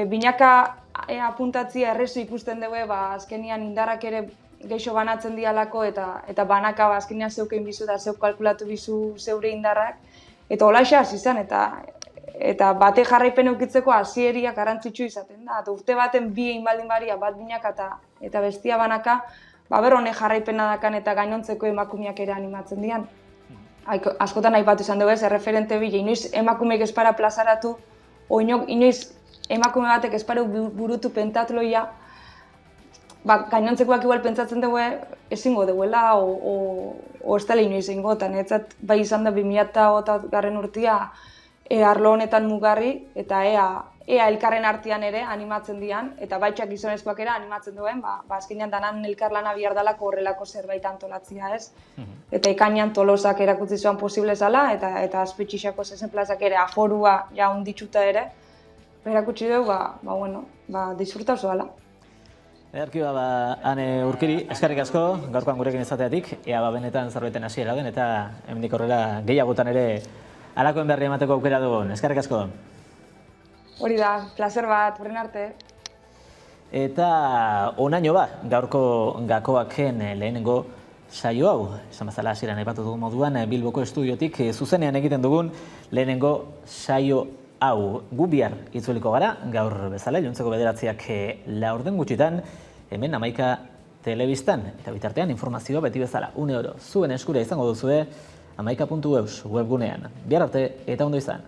binaka apuntatzia errezu ikusten dugu, azkenian indarrak ere geixo banatzen dialako, eta banaka azkenian zeukein bizu da zeuk kalkulatu bizu zeure indarrak, eta holaxa hasi zen, eta bate jarraipen eukitzeko hasieria garrantzitsu izaten da. Urte baten bi egin baldin baria, bat binaka eta bestia banaka, honek jarraipena dakan eta gainontzeko emakumeak ere animatzen dian. Askotan aipatu izan dugu ez, erreferente bila, inoiz emakumeek espara plazaratu, inoiz emakume batek espara burutu pentatloia, gainontzekoak igual pentsatzen dugu ezingo duela, o ez dela inoiz egingo, eta netzat bai izan da 2008 urtea arlo honetan mugarri, eta ea elkarren artean ere animatzen dian, eta baitxak gizonezkoak ere animatzen duen, azkenean danan elkarlana bihar dalako horrelako zerbait antolatzia ez. Eta ekainan Tolosak erakutsi zuen posible zala, eta Azpitxixako zezen plazak ere aforua ja hunditxuta ere, erakutsi dugu, disfruta oso ala. Ederki Ane Urkiri, eskerrik asko, gaurkoan gurekin izateatik, ea benetan zerbaiten hasiera den, eta hemendik horrela gehiagotan ere halakoen berri emateko aukera dugun. Eskerrik asko. Hori da, placer bat, horren arte. Eta onaino gaurko gakoaken lehenengo saio hau. Esan bezala hasieran aipatu dugun moduan, Bilboko estudiotik zuzenean egiten dugun lehenengo saio hau. Gu bihar itzuliko gara, gaur bezala, iluntzeko 9:04 gutxitan, hemen Hamaika Telebistan. Eta bitartean informazioa beti bezala, une oro zuen eskura izango duzue, hamaika.eus webgunean. Bihar arte eta ondo izan.